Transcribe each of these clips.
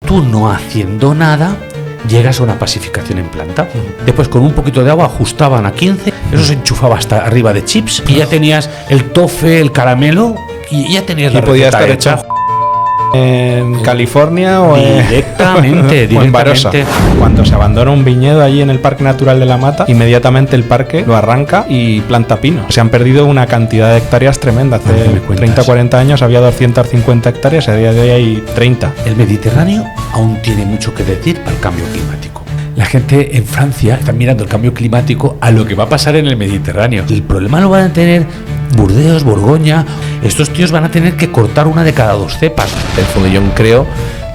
Tú no haciendo nada, llegas a una pacificación en planta. Después con un poquito de agua ajustaban a 15, eso se enchufaba hasta arriba de chips y ya tenías el tofe, el caramelo y ya tenías la podía receta estar hecha. En California o directamente. o en Barossa. Cuando se abandona un viñedo allí en el Parque Natural de la Mata, inmediatamente el parque lo arranca y planta pino. Se han perdido una cantidad de hectáreas tremenda. Hace 30 o 40 años había 250 hectáreas y a día de hoy hay 30. El Mediterráneo aún tiene mucho que decir para el cambio climático. La gente en Francia está mirando el cambio climático a lo que va a pasar en el Mediterráneo. El problema lo van a tener Burdeos, Borgoña. Estos tíos van a tener que cortar una de cada 2 cepas. El fondillón creo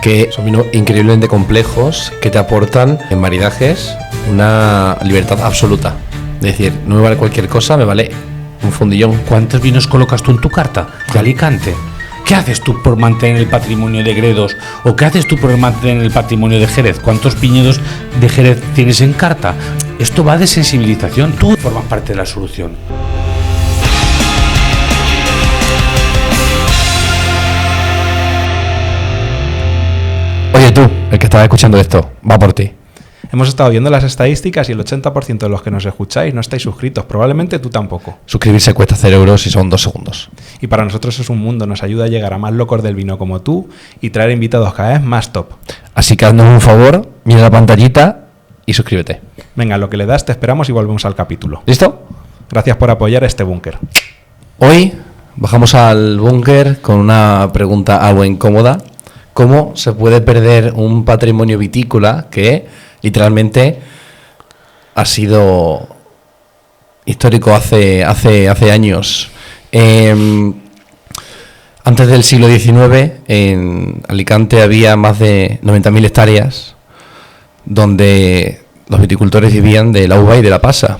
que son vinos increíblemente complejos que te aportan en maridajes una libertad absoluta. Es decir, no me vale cualquier cosa, me vale un fondillón. ¿Cuántos vinos colocas tú en tu carta de Alicante? ¿Qué haces tú por mantener el patrimonio de Gredos? ¿O qué haces tú por mantener el patrimonio de Jerez? ¿Cuántos viñedos de Jerez tienes en carta? Esto va de sensibilización. Tú formas parte de la solución. Oye tú, el que estaba escuchando esto, va por ti. Hemos estado viendo las estadísticas y el 80% de los que nos escucháis no estáis suscritos. Probablemente tú tampoco. Suscribirse cuesta 0 euros y son 2 segundos. Y para nosotros es un mundo, nos ayuda a llegar a más locos del vino como tú y traer invitados cada vez más top. Así que haznos un favor, mira la pantallita y suscríbete. Venga, lo que le das, te esperamos y volvemos al capítulo. ¿Listo? Gracias por apoyar este búnker. Hoy bajamos al búnker con una pregunta algo incómoda. ¿Cómo se puede perder un patrimonio vitícola que literalmente ha sido histórico hace años? Antes del siglo XIX en Alicante había más de 90.000 hectáreas donde los viticultores vivían de la uva y de la pasa,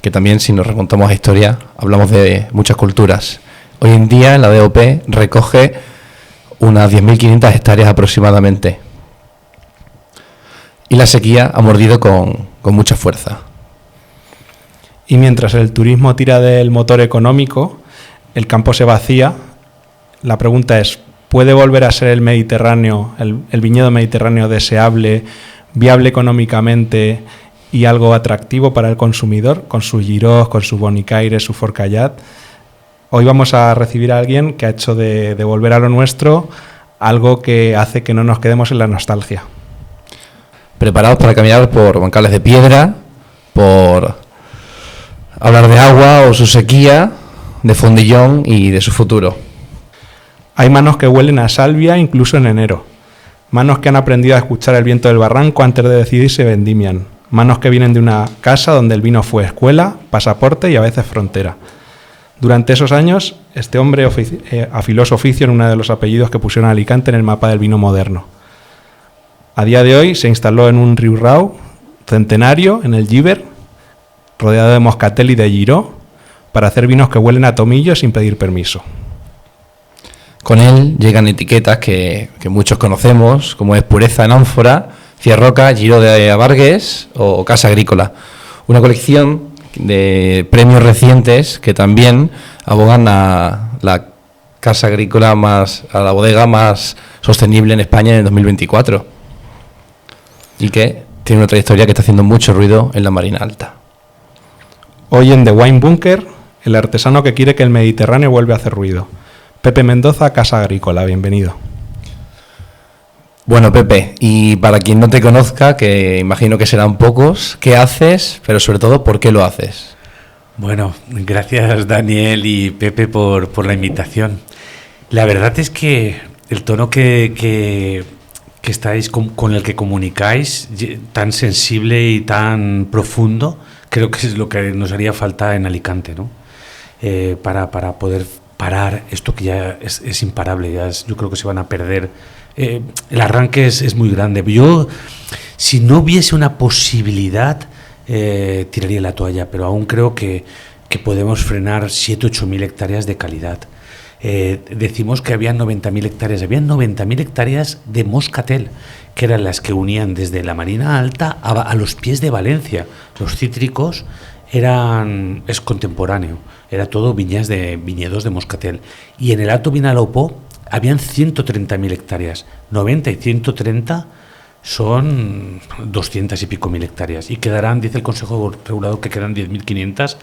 que también, si nos remontamos a historia, hablamos de muchas culturas. Hoy en día la DOP recoge unas 10.500 hectáreas aproximadamente. Y la sequía ha mordido con mucha fuerza. Y mientras el turismo tira del motor económico, el campo se vacía. La pregunta es, ¿puede volver a ser el Mediterráneo, el viñedo mediterráneo deseable, viable económicamente y algo atractivo para el consumidor, con su Girós, con su Bonicaire, su Forcallat? Hoy vamos a recibir a alguien que ha hecho de volver a lo nuestro algo que hace que no nos quedemos en la nostalgia. Preparados para caminar por bancales de piedra, por hablar de agua o su sequía, de fondillón y de su futuro. Hay manos que huelen a salvia incluso en enero. Manos que han aprendido a escuchar el viento del barranco antes de decidir si vendimian. Manos que vienen de una casa donde el vino fue escuela, pasaporte y a veces frontera. Durante esos años, este hombre afiló su oficio en uno de los apellidos que pusieron a Alicante en el mapa del vino moderno. A día de hoy se instaló en un riurau centenario, en el Giver, rodeado de moscatel y de giró, para hacer vinos que huelen a tomillo sin pedir permiso. Con él llegan etiquetas que muchos conocemos, como es Pureza en ánfora, Cierroca, Giró de Abargues o Casa Agrícola. Una colección de premios recientes que también abogan a la casa agrícola a la bodega más sostenible en España en el 2024 y que tiene una trayectoria que está haciendo mucho ruido en la Marina Alta. Hoy en The Wine Bunker, el artesano que quiere que el Mediterráneo vuelva a hacer ruido. Pepe Mendoza, Casa Agrícola, bienvenido. Bueno, Pepe, y para quien no te conozca, que imagino que serán pocos, ¿qué haces? Pero sobre todo, ¿por qué lo haces? Bueno, gracias Daniel y Pepe por la invitación. La verdad es que el tono que estáis con el que comunicáis, tan sensible y tan profundo, creo que es lo que nos haría falta en Alicante, ¿no? Para poder parar esto que ya es imparable, yo creo que se van a perder. El arranque es muy grande. Yo, si no hubiese una posibilidad, tiraría la toalla, pero aún creo que podemos frenar 7.000-8.000 hectáreas de calidad. Decimos que había 90.000 hectáreas. Había 90.000 hectáreas de moscatel, que eran las que unían desde la Marina Alta a los pies de Valencia. Los cítricos es contemporáneo, era todo viñedos de moscatel. Y en el Alto Vinalopó habían 130.000 hectáreas. 90 y 130 son 200 y pico mil hectáreas. Y quedarán, dice el Consejo Regulador, que quedan 10.500.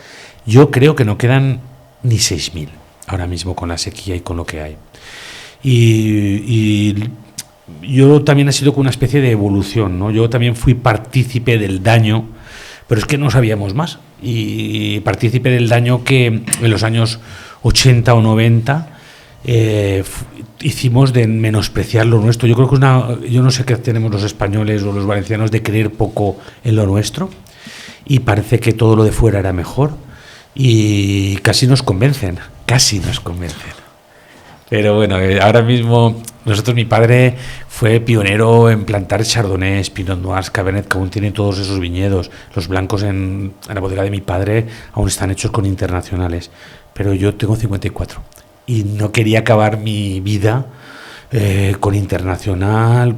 Yo creo que no quedan ni 6.000 ahora mismo con la sequía y con lo que hay. Y yo también ha sido como una especie de evolución, ¿no? Yo también fui partícipe del daño, pero es que no sabíamos más. Y partícipe del daño que en los años 80 o 90 hicimos de menospreciar lo nuestro. Yo creo que yo no sé qué tenemos los españoles o los valencianos de creer poco en lo nuestro, y parece que todo lo de fuera era mejor, y casi nos convencen. Pero bueno, ahora mismo mi padre fue pionero en plantar Chardonnay, Pinot Noir, Cabernet, que aún tiene todos esos viñedos. Los blancos en la bodega de mi padre aún están hechos con internacionales. Pero yo tengo 54 y no quería acabar mi vida con internacional.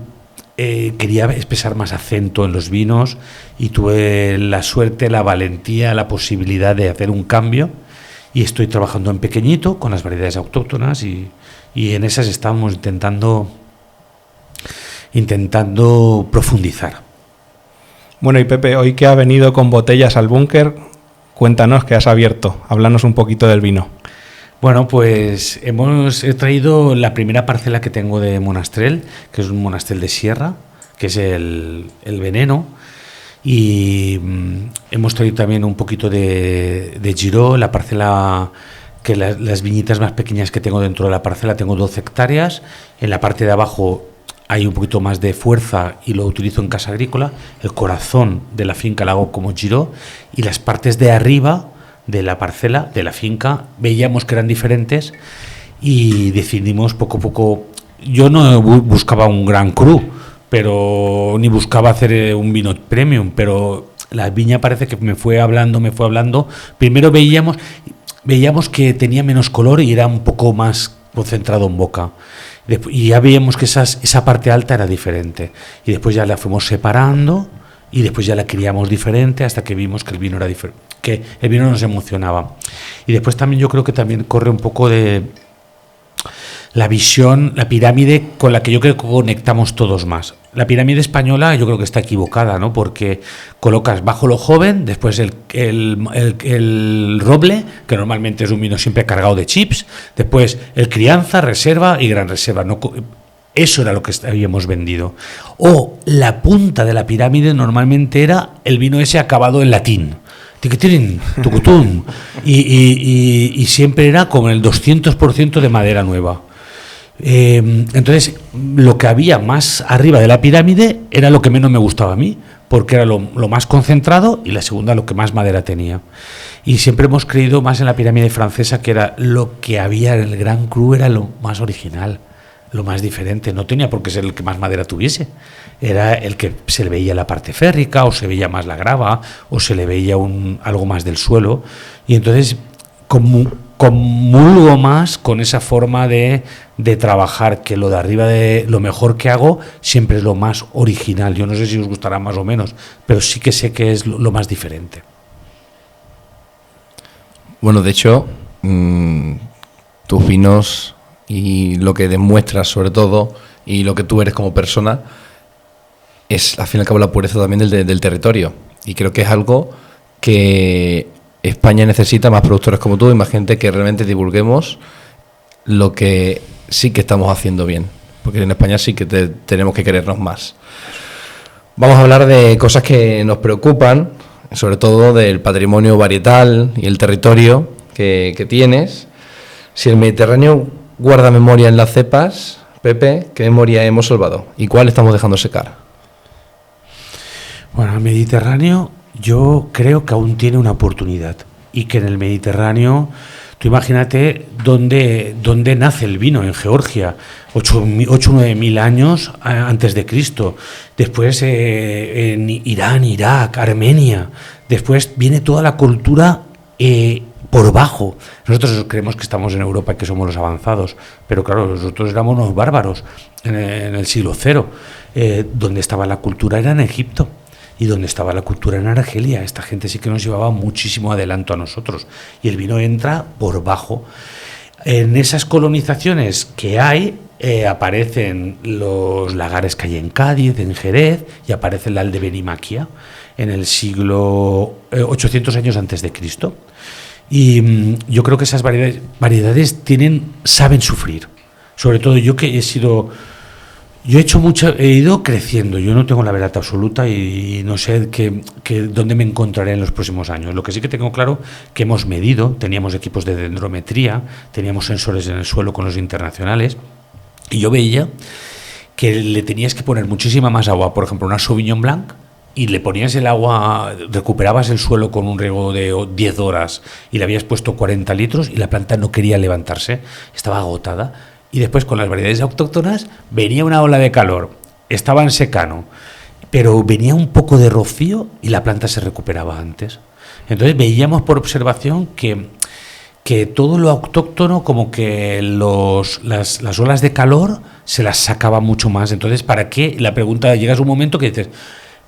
Quería expresar más acento en los vinos, y tuve la suerte, la valentía, la posibilidad de hacer un cambio, y estoy trabajando en pequeñito con las variedades autóctonas, y en esas estamos intentando profundizar. Bueno, y Pepe, hoy que ha venido con botellas al búnker, cuéntanos qué has abierto, háblanos un poquito del vino. Bueno, pues he traído la primera parcela que tengo de Monastrell, que es un Monastrell de Sierra, que es el Veneno, y hemos traído también un poquito de Giró, la parcela, que las viñitas más pequeñas que tengo dentro de la parcela, tengo 12 hectáreas, en la parte de abajo hay un poquito más de fuerza y lo utilizo en casa agrícola, el corazón de la finca lo hago como Giró, y las partes de arriba de la parcela, de la finca, veíamos que eran diferentes y decidimos poco a poco. Yo no buscaba un gran cru, pero ni buscaba hacer un vino premium, pero la viña parece que me fue hablando. Primero veíamos que tenía menos color y era un poco más concentrado en boca. Y ya veíamos que esa parte alta era diferente. Y después ya la fuimos separando, y después ya la criamos diferente, hasta que vimos que el vino era diferente, que el vino nos emocionaba. Y después también yo creo que también corre un poco de la visión, la pirámide con la que yo creo que conectamos todos más. La pirámide española yo creo que está equivocada, ¿no? Porque colocas bajo lo joven, después el roble, que normalmente es un vino siempre cargado de chips, después el crianza, reserva y gran reserva, ¿no? Eso era lo que habíamos vendido. O la punta de la pirámide normalmente era el vino ese acabado en latín. Tiquitín, tucutún. Y siempre era con el 200% de madera nueva. Entonces, lo que había más arriba de la pirámide era lo que menos me gustaba a mí, porque era lo más concentrado, y la segunda lo que más madera tenía. Y siempre hemos creído más en la pirámide francesa, que era lo que había en el Gran Cru, era lo más original, lo más diferente. No tenía por qué ser el que más madera tuviese, era el que se le veía la parte férrica, o se veía más la grava, o se le veía algo más del suelo. Y entonces comulgo más con esa forma de trabajar, que lo de arriba, de lo mejor que hago siempre es lo más original. Yo no sé si os gustará más o menos, pero sí que sé que es lo más diferente. Bueno, de hecho, tus vinos y lo que demuestras sobre todo, y lo que tú eres como persona, es al fin y al cabo la pureza también del territorio. Y creo que es algo que España necesita, más productores como tú y más gente que realmente divulguemos lo que sí que estamos haciendo bien, porque en España sí que tenemos que querernos más. Vamos a hablar de cosas que nos preocupan, sobre todo del patrimonio varietal y el territorio que tienes. Si el Mediterráneo guarda memoria en las cepas, Pepe, ¿qué memoria hemos salvado? ¿Y cuál estamos dejando secar? Bueno, el Mediterráneo yo creo que aún tiene una oportunidad, y que en el Mediterráneo, tú imagínate dónde nace el vino, en Georgia, 8 o 9 mil años antes de Cristo, después en Irán, Irak, Armenia, después viene toda la cultura por bajo. Nosotros creemos que estamos en Europa y que somos los avanzados, pero claro, nosotros éramos unos bárbaros en el siglo cero. Donde estaba la cultura era en Egipto, y donde estaba la cultura en Argelia. Esta gente sí que nos llevaba muchísimo adelanto a nosotros, y el vino entra por bajo. En esas colonizaciones que hay, aparecen los lagares que hay en Cádiz, en Jerez, y aparece la Aldebenimaquia en el siglo 800 años antes de Cristo. Y yo creo que esas variedades saben sufrir. Sobre todo yo que he ido creciendo, yo no tengo la verdad absoluta y no sé dónde me encontraré en los próximos años. Lo que sí que tengo claro que hemos medido, teníamos equipos de dendrometría, teníamos sensores en el suelo con los internacionales, y yo veía que le tenías que poner muchísima más agua, por ejemplo, una Sauvignon Blanc, y le ponías el agua, recuperabas el suelo con un riego de 10 horas y le habías puesto 40 litros y la planta no quería levantarse, estaba agotada. Y después con las variedades autóctonas venía una ola de calor, estaba en secano, pero venía un poco de rocío y la planta se recuperaba antes. Entonces veíamos por observación que todo lo autóctono, como que las olas de calor se las sacaba mucho más. Entonces, ¿para qué? La pregunta, llegas a un momento que dices,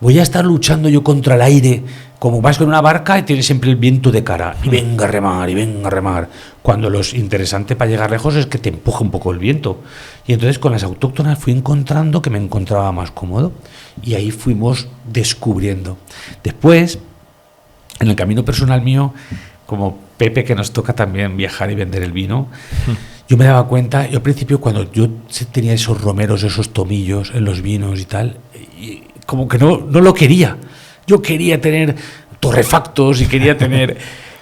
voy a estar luchando yo contra el aire, como vas con una barca y tienes siempre el viento de cara, y venga a remar, y venga a remar, cuando lo interesante para llegar lejos es que te empuja un poco el viento. Y entonces con las autóctonas fui encontrando que me encontraba más cómodo, y ahí fuimos descubriendo. Después, en el camino personal mío, como Pepe, que nos toca también viajar y vender el vino, yo me daba cuenta, yo al principio cuando yo tenía esos romeros, esos tomillos en los vinos y tal, y como que no lo quería. Yo quería tener torrefactos y quería tener...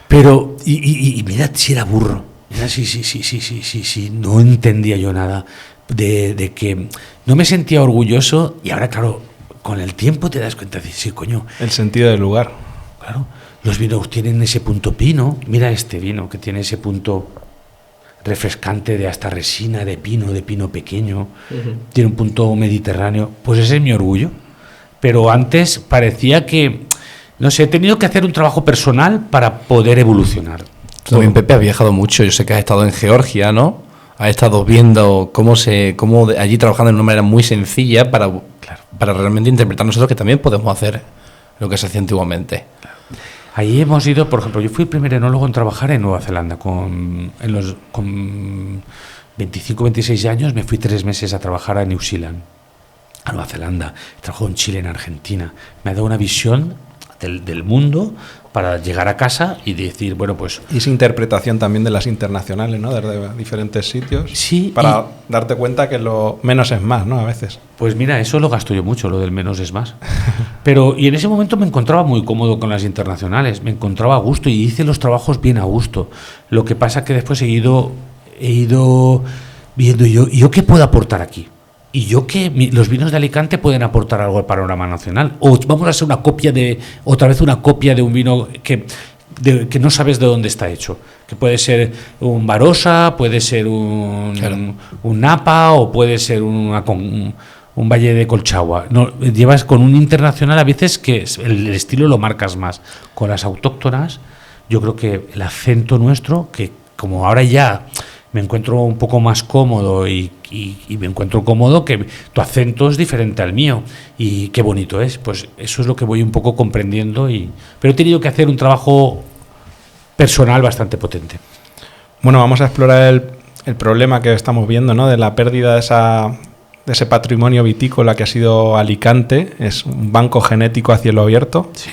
Pero, y mirad si era burro. Mirad sí, no entendía yo nada de que... No me sentía orgulloso y ahora, claro, con el tiempo te das cuenta de, sí, coño... El sentido del lugar. Claro, los vinos tienen ese punto pino. Mira este vino que tiene ese punto refrescante de hasta resina, de pino pequeño. Tiene un punto mediterráneo. Pues ese es mi orgullo. Pero antes parecía que, no sé, he tenido que hacer un trabajo personal para poder evolucionar. Tú también, Pepe, has viajado mucho. Yo sé que has estado en Georgia, ¿no? Has estado viendo cómo allí trabajando de una manera muy sencilla para realmente interpretar nosotros que también podemos hacer lo que se hacía antiguamente. Ahí hemos ido, por ejemplo, yo fui el primer enólogo en trabajar en Nueva Zelanda. Con 25, 26 años me fui 3 meses a trabajar a New Zealand, a Nueva Zelanda. He trabajado en Chile, en Argentina. Me ha dado una visión del mundo para llegar a casa y decir, bueno, pues... Y esa interpretación también de las internacionales, ¿no? Desde diferentes sitios. Sí. Para darte cuenta que lo menos es más, ¿no? A veces. Pues mira, eso lo gasto yo mucho, lo del menos es más. Pero, y en ese momento me encontraba muy cómodo con las internacionales, me encontraba a gusto y hice los trabajos bien a gusto. Lo que pasa que después he ido viendo yo qué puedo aportar aquí. Y yo que los vinos de Alicante pueden aportar algo al panorama nacional. O vamos a hacer otra vez una copia de un vino que no sabes de dónde está hecho. Que puede ser un Barossa, puede ser un Napa o puede ser un Valle de Colchagua. No, llevas con un internacional a veces que el estilo lo marcas más. Con las autóctonas, yo creo que el acento nuestro, que como ahora ya me encuentro un poco más cómodo y me encuentro cómodo, que tu acento es diferente al mío y qué bonito es. Pues eso es lo que voy un poco comprendiendo, pero he tenido que hacer un trabajo personal bastante potente. Bueno, vamos a explorar el problema que estamos viendo, ¿no? De la pérdida de ese patrimonio vitícola que ha sido Alicante. Es un banco genético a cielo abierto. Sí.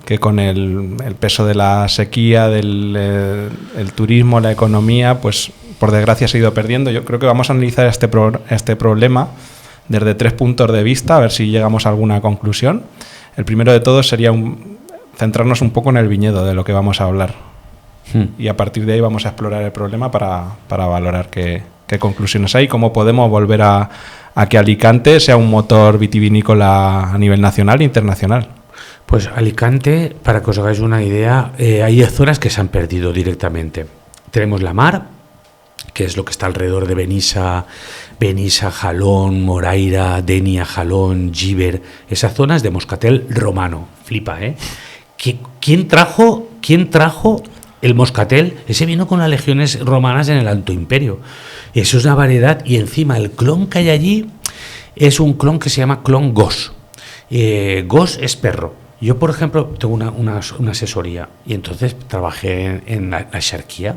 Que con el peso de la sequía, el turismo, la economía, pues por desgracia se ha ido perdiendo. Yo creo que vamos a analizar este problema desde 3 puntos de vista, a ver si llegamos a alguna conclusión. El primero de todos sería centrarnos un poco en el viñedo, de lo que vamos a hablar. Y a partir de ahí vamos a explorar el problema para valorar qué conclusiones hay, cómo podemos volver a que Alicante sea un motor vitivinícola a nivel nacional e internacional. Pues Alicante, para que os hagáis una idea, hay zonas que se han perdido directamente. Tenemos la mar, que es lo que está alrededor de Benissa, Jalón, Moraira, Denia, Jalón, Jíber. Esas zonas de moscatel romano. Flipa, ¿eh? ¿Quién trajo el moscatel? Ese vino con las legiones romanas en el Alto Imperio. Eso es una variedad. Y encima el clon que hay allí es un clon que se llama clon Gos. Gos es perro. Yo, por ejemplo, tengo una asesoría y entonces trabajé en la Xarquía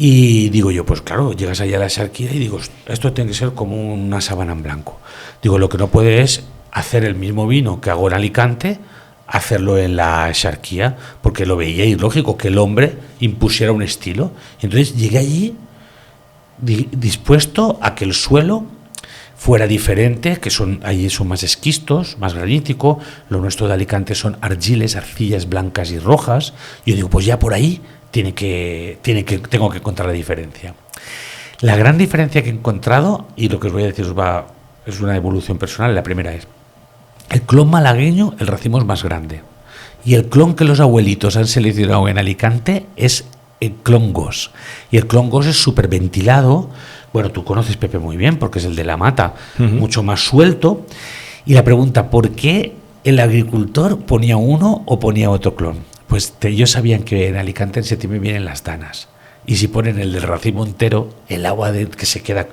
Y digo yo, pues claro, llegas allá a la Axarquía y digo, esto tiene que ser como una sábana en blanco. Digo, lo que no puede es hacer el mismo vino que hago en Alicante, hacerlo en la Axarquía, porque lo veía ilógico que el hombre impusiera un estilo. Entonces llegué allí dispuesto a que el suelo fuera diferente, que allí son más esquistos, más granítico. Lo nuestro de Alicante son argiles, arcillas blancas y rojas. Yo digo, pues ya por ahí tengo que encontrar la diferencia. La gran diferencia que he encontrado, y lo que os voy a decir es una evolución personal. La primera es, el clon malagueño, el racimo es más grande, y el clon que los abuelitos han seleccionado en Alicante es el clon Gos, y el clon Gos es súper ventilado. Bueno, tú conoces, Pepe, muy bien, porque es el de la mata, mucho más suelto. Y la pregunta, ¿por qué el agricultor ponía uno o ponía otro clon? Pues ellos sabían que en Alicante en septiembre vienen las danas. Y si ponen el del racimo entero, el agua que se queda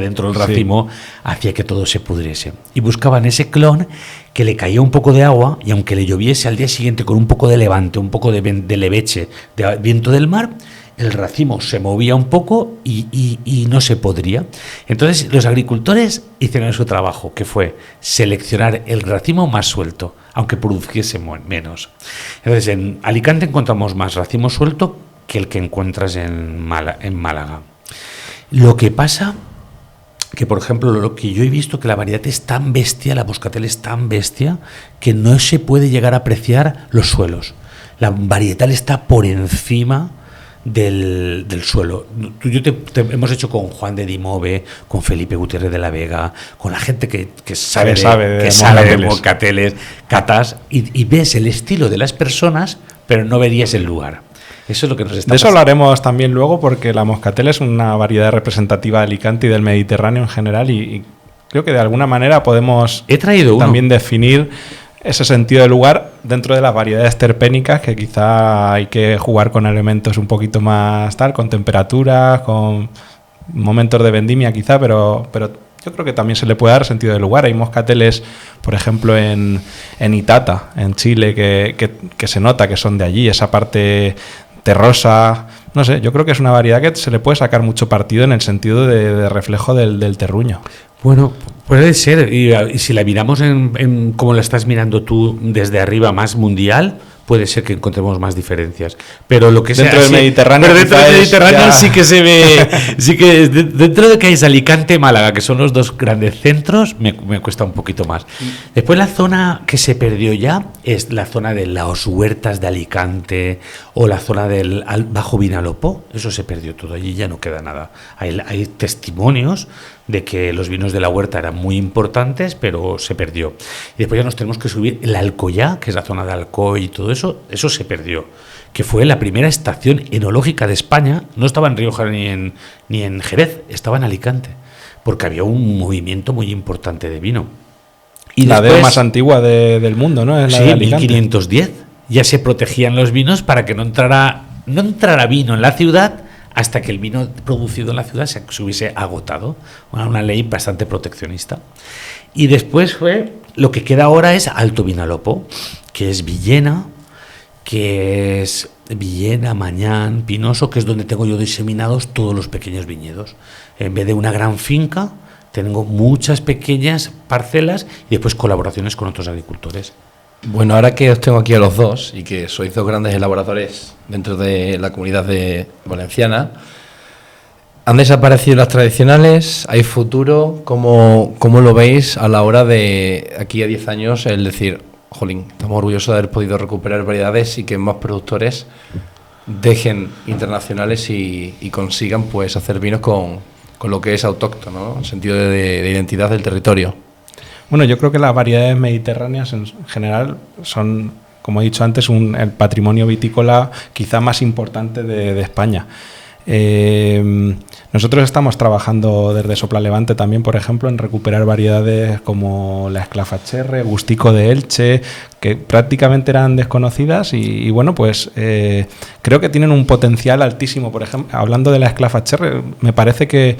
dentro del racimo, hacía que todo se pudriese. Y buscaban ese clon que le caía un poco de agua, y aunque le lloviese al día siguiente con un poco de levante, un poco de leveche, de viento del mar, el racimo se movía un poco y no se podría. Entonces los agricultores hicieron su trabajo, que fue seleccionar el racimo más suelto, aunque produciese menos. Entonces en Alicante encontramos más racimo suelto que el que encuentras en Málaga. Lo que pasa que, por ejemplo, lo que yo he visto, que la variedad es tan bestia, la Moscatel es tan bestia, que no se puede llegar a apreciar los suelos. La varietal está por encima del suelo. Hemos hecho con Juan de Dimove, con Felipe Gutiérrez de la Vega, con la gente que sabe de moscateles, catas, y ves el estilo de las personas, pero no verías el lugar. Eso es lo que nos está pasando. De eso hablaremos también luego, porque la Moscatel es una variedad representativa de Alicante y del Mediterráneo en general, y creo que de alguna manera podemos también definir ese sentido de lugar dentro de las variedades terpénicas, que quizá hay que jugar con elementos un poquito más con temperaturas, con momentos de vendimia quizá, pero yo creo que también se le puede dar sentido de lugar. Hay moscateles, por ejemplo, en Itata, en Chile, que se nota que son de allí, esa parte terrosa. No sé, yo creo que es una variedad que se le puede sacar mucho partido en el sentido de reflejo del terruño. Bueno, puede ser, y si la miramos en como la estás mirando tú desde arriba, más mundial, puede ser que encontremos más diferencias. Pero lo que dentro del Mediterráneo, pero dentro del Mediterráneo sí que se ve, sí que dentro de que es Alicante, Málaga, que son los dos grandes centros, me cuesta un poquito más. Después la zona que se perdió ya es la zona de las huertas de Alicante o la zona del Bajo Vinalopó. Eso se perdió todo, allí ya no queda nada. Hay testimonios de que los vinos de la huerta eran muy importantes, pero se perdió. Y después ya nos tenemos que subir el Alcoyá, que es la zona de Alcoy y todo eso se perdió, que fue la primera estación enológica de España. No estaba en Rioja ni en Jerez, estaba en Alicante, porque había un movimiento muy importante de vino. Y la después, más antigua del mundo, ¿no? Es la de Alicante. 1510. Ya se protegían los vinos para que no entrara vino en la ciudad hasta que el vino producido en la ciudad se hubiese agotado. Una ley bastante proteccionista. Y después fue lo que queda ahora es Alto Vinalopó, que es Villena, Mañán, Pinoso, que es donde tengo yo diseminados todos los pequeños viñedos. En vez de una gran finca, tengo muchas pequeñas parcelas y después colaboraciones con otros agricultores. Bueno, ahora que os tengo aquí a los dos y que sois dos grandes elaboradores dentro de la comunidad valenciana, ¿han desaparecido las tradicionales? ¿Hay futuro? ¿Cómo lo veis a la hora de, aquí a 10 años, el decir, jolín, estamos orgullosos de haber podido recuperar variedades y que más productores dejen internacionales y consigan pues hacer vinos con lo que es autóctono, ¿no? En sentido de identidad del territorio? Bueno, yo creo que las variedades mediterráneas en general son, como he dicho antes, el patrimonio vitícola quizá más importante de España. Nosotros estamos trabajando desde Sopla Levante también, por ejemplo, en recuperar variedades como la Esclafacherre, Gustico de Elche, que prácticamente eran desconocidas y bueno, pues creo que tienen un potencial altísimo. Por ejemplo, hablando de la Esclafacherre, me parece que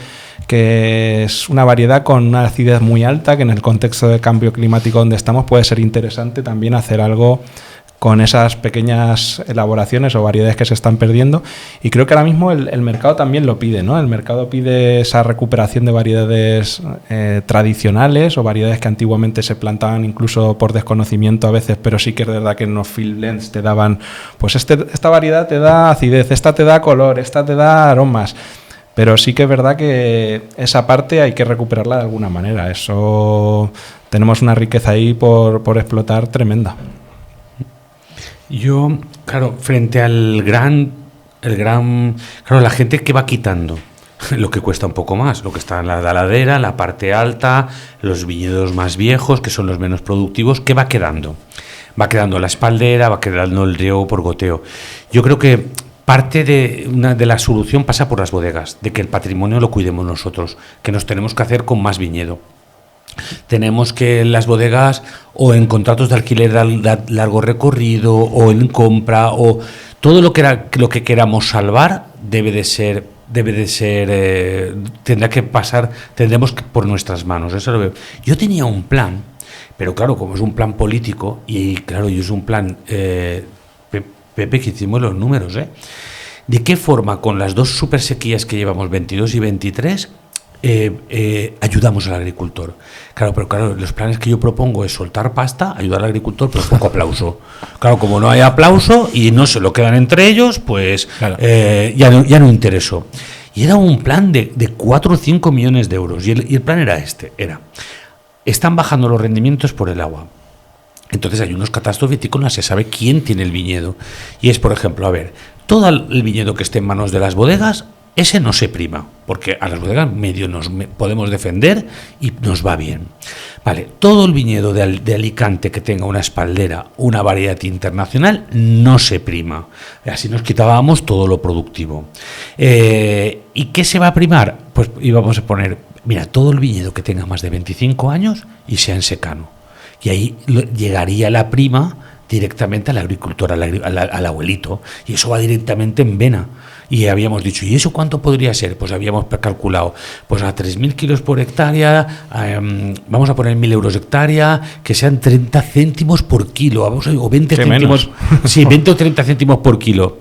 es una variedad con una acidez muy alta, que en el contexto del cambio climático donde estamos puede ser interesante también hacer algo con esas pequeñas elaboraciones o variedades que se están perdiendo, y creo que ahora mismo el mercado también lo pide, ¿no? El mercado pide esa recuperación de variedades tradicionales o variedades que antiguamente se plantaban incluso por desconocimiento a veces, pero sí que es verdad que en los field blends te daban, pues esta variedad te da acidez, esta te da color, esta te da aromas. Pero sí que es verdad que esa parte hay que recuperarla de alguna manera. Eso, tenemos una riqueza ahí por explotar tremenda. Yo, claro, frente al claro, la gente que va quitando lo que cuesta un poco más, lo que está en la ladera, la parte alta, los viñedos más viejos, que son los menos productivos, ¿qué va quedando? Va quedando la espaldera, va quedando el riego por goteo. Yo creo que parte de la solución pasa por las bodegas, de que el patrimonio lo cuidemos nosotros, que nos tenemos que hacer con más viñedo. Tenemos que las bodegas, o en contratos de alquiler de largo recorrido, o en compra, o todo lo que queramos salvar tendrá que pasar, tendremos que por nuestras manos. Eso lo veo. Yo tenía un plan, pero claro, como es un plan político, y claro, y es un plan, Pepe, que hicimos los números, ¿de qué forma con las dos super sequías que llevamos, 22 y 23, ayudamos al agricultor? Claro, pero claro, los planes que yo propongo es soltar pasta, ayudar al agricultor, pero poco aplauso. Claro, como no hay aplauso y no se lo quedan entre ellos, pues claro, ya no interesó. Y era un plan de 4 o 5 millones de euros. Y el plan era están bajando los rendimientos por el agua. Entonces hay unos catástrofes vitícolas, se sabe quién tiene el viñedo. Y es, por ejemplo, todo el viñedo que esté en manos de las bodegas, ese no se prima, porque a las bodegas medio nos podemos defender y nos va bien. Vale, todo el viñedo de Alicante que tenga una espaldera, una variedad internacional, no se prima. Así nos quitábamos todo lo productivo. ¿Y qué se va a primar? Pues íbamos a poner, mira, todo el viñedo que tenga más de 25 años y sea en secano. Y ahí llegaría la prima directamente al agricultor, al abuelito, y eso va directamente en vena. Y habíamos dicho, ¿y eso cuánto podría ser? Pues habíamos calculado, pues a 3.000 kilos por hectárea, vamos a poner 1.000 euros hectárea, que sean 30 céntimos por kilo, o 20 céntimos, sí, 20 o 30 céntimos por kilo.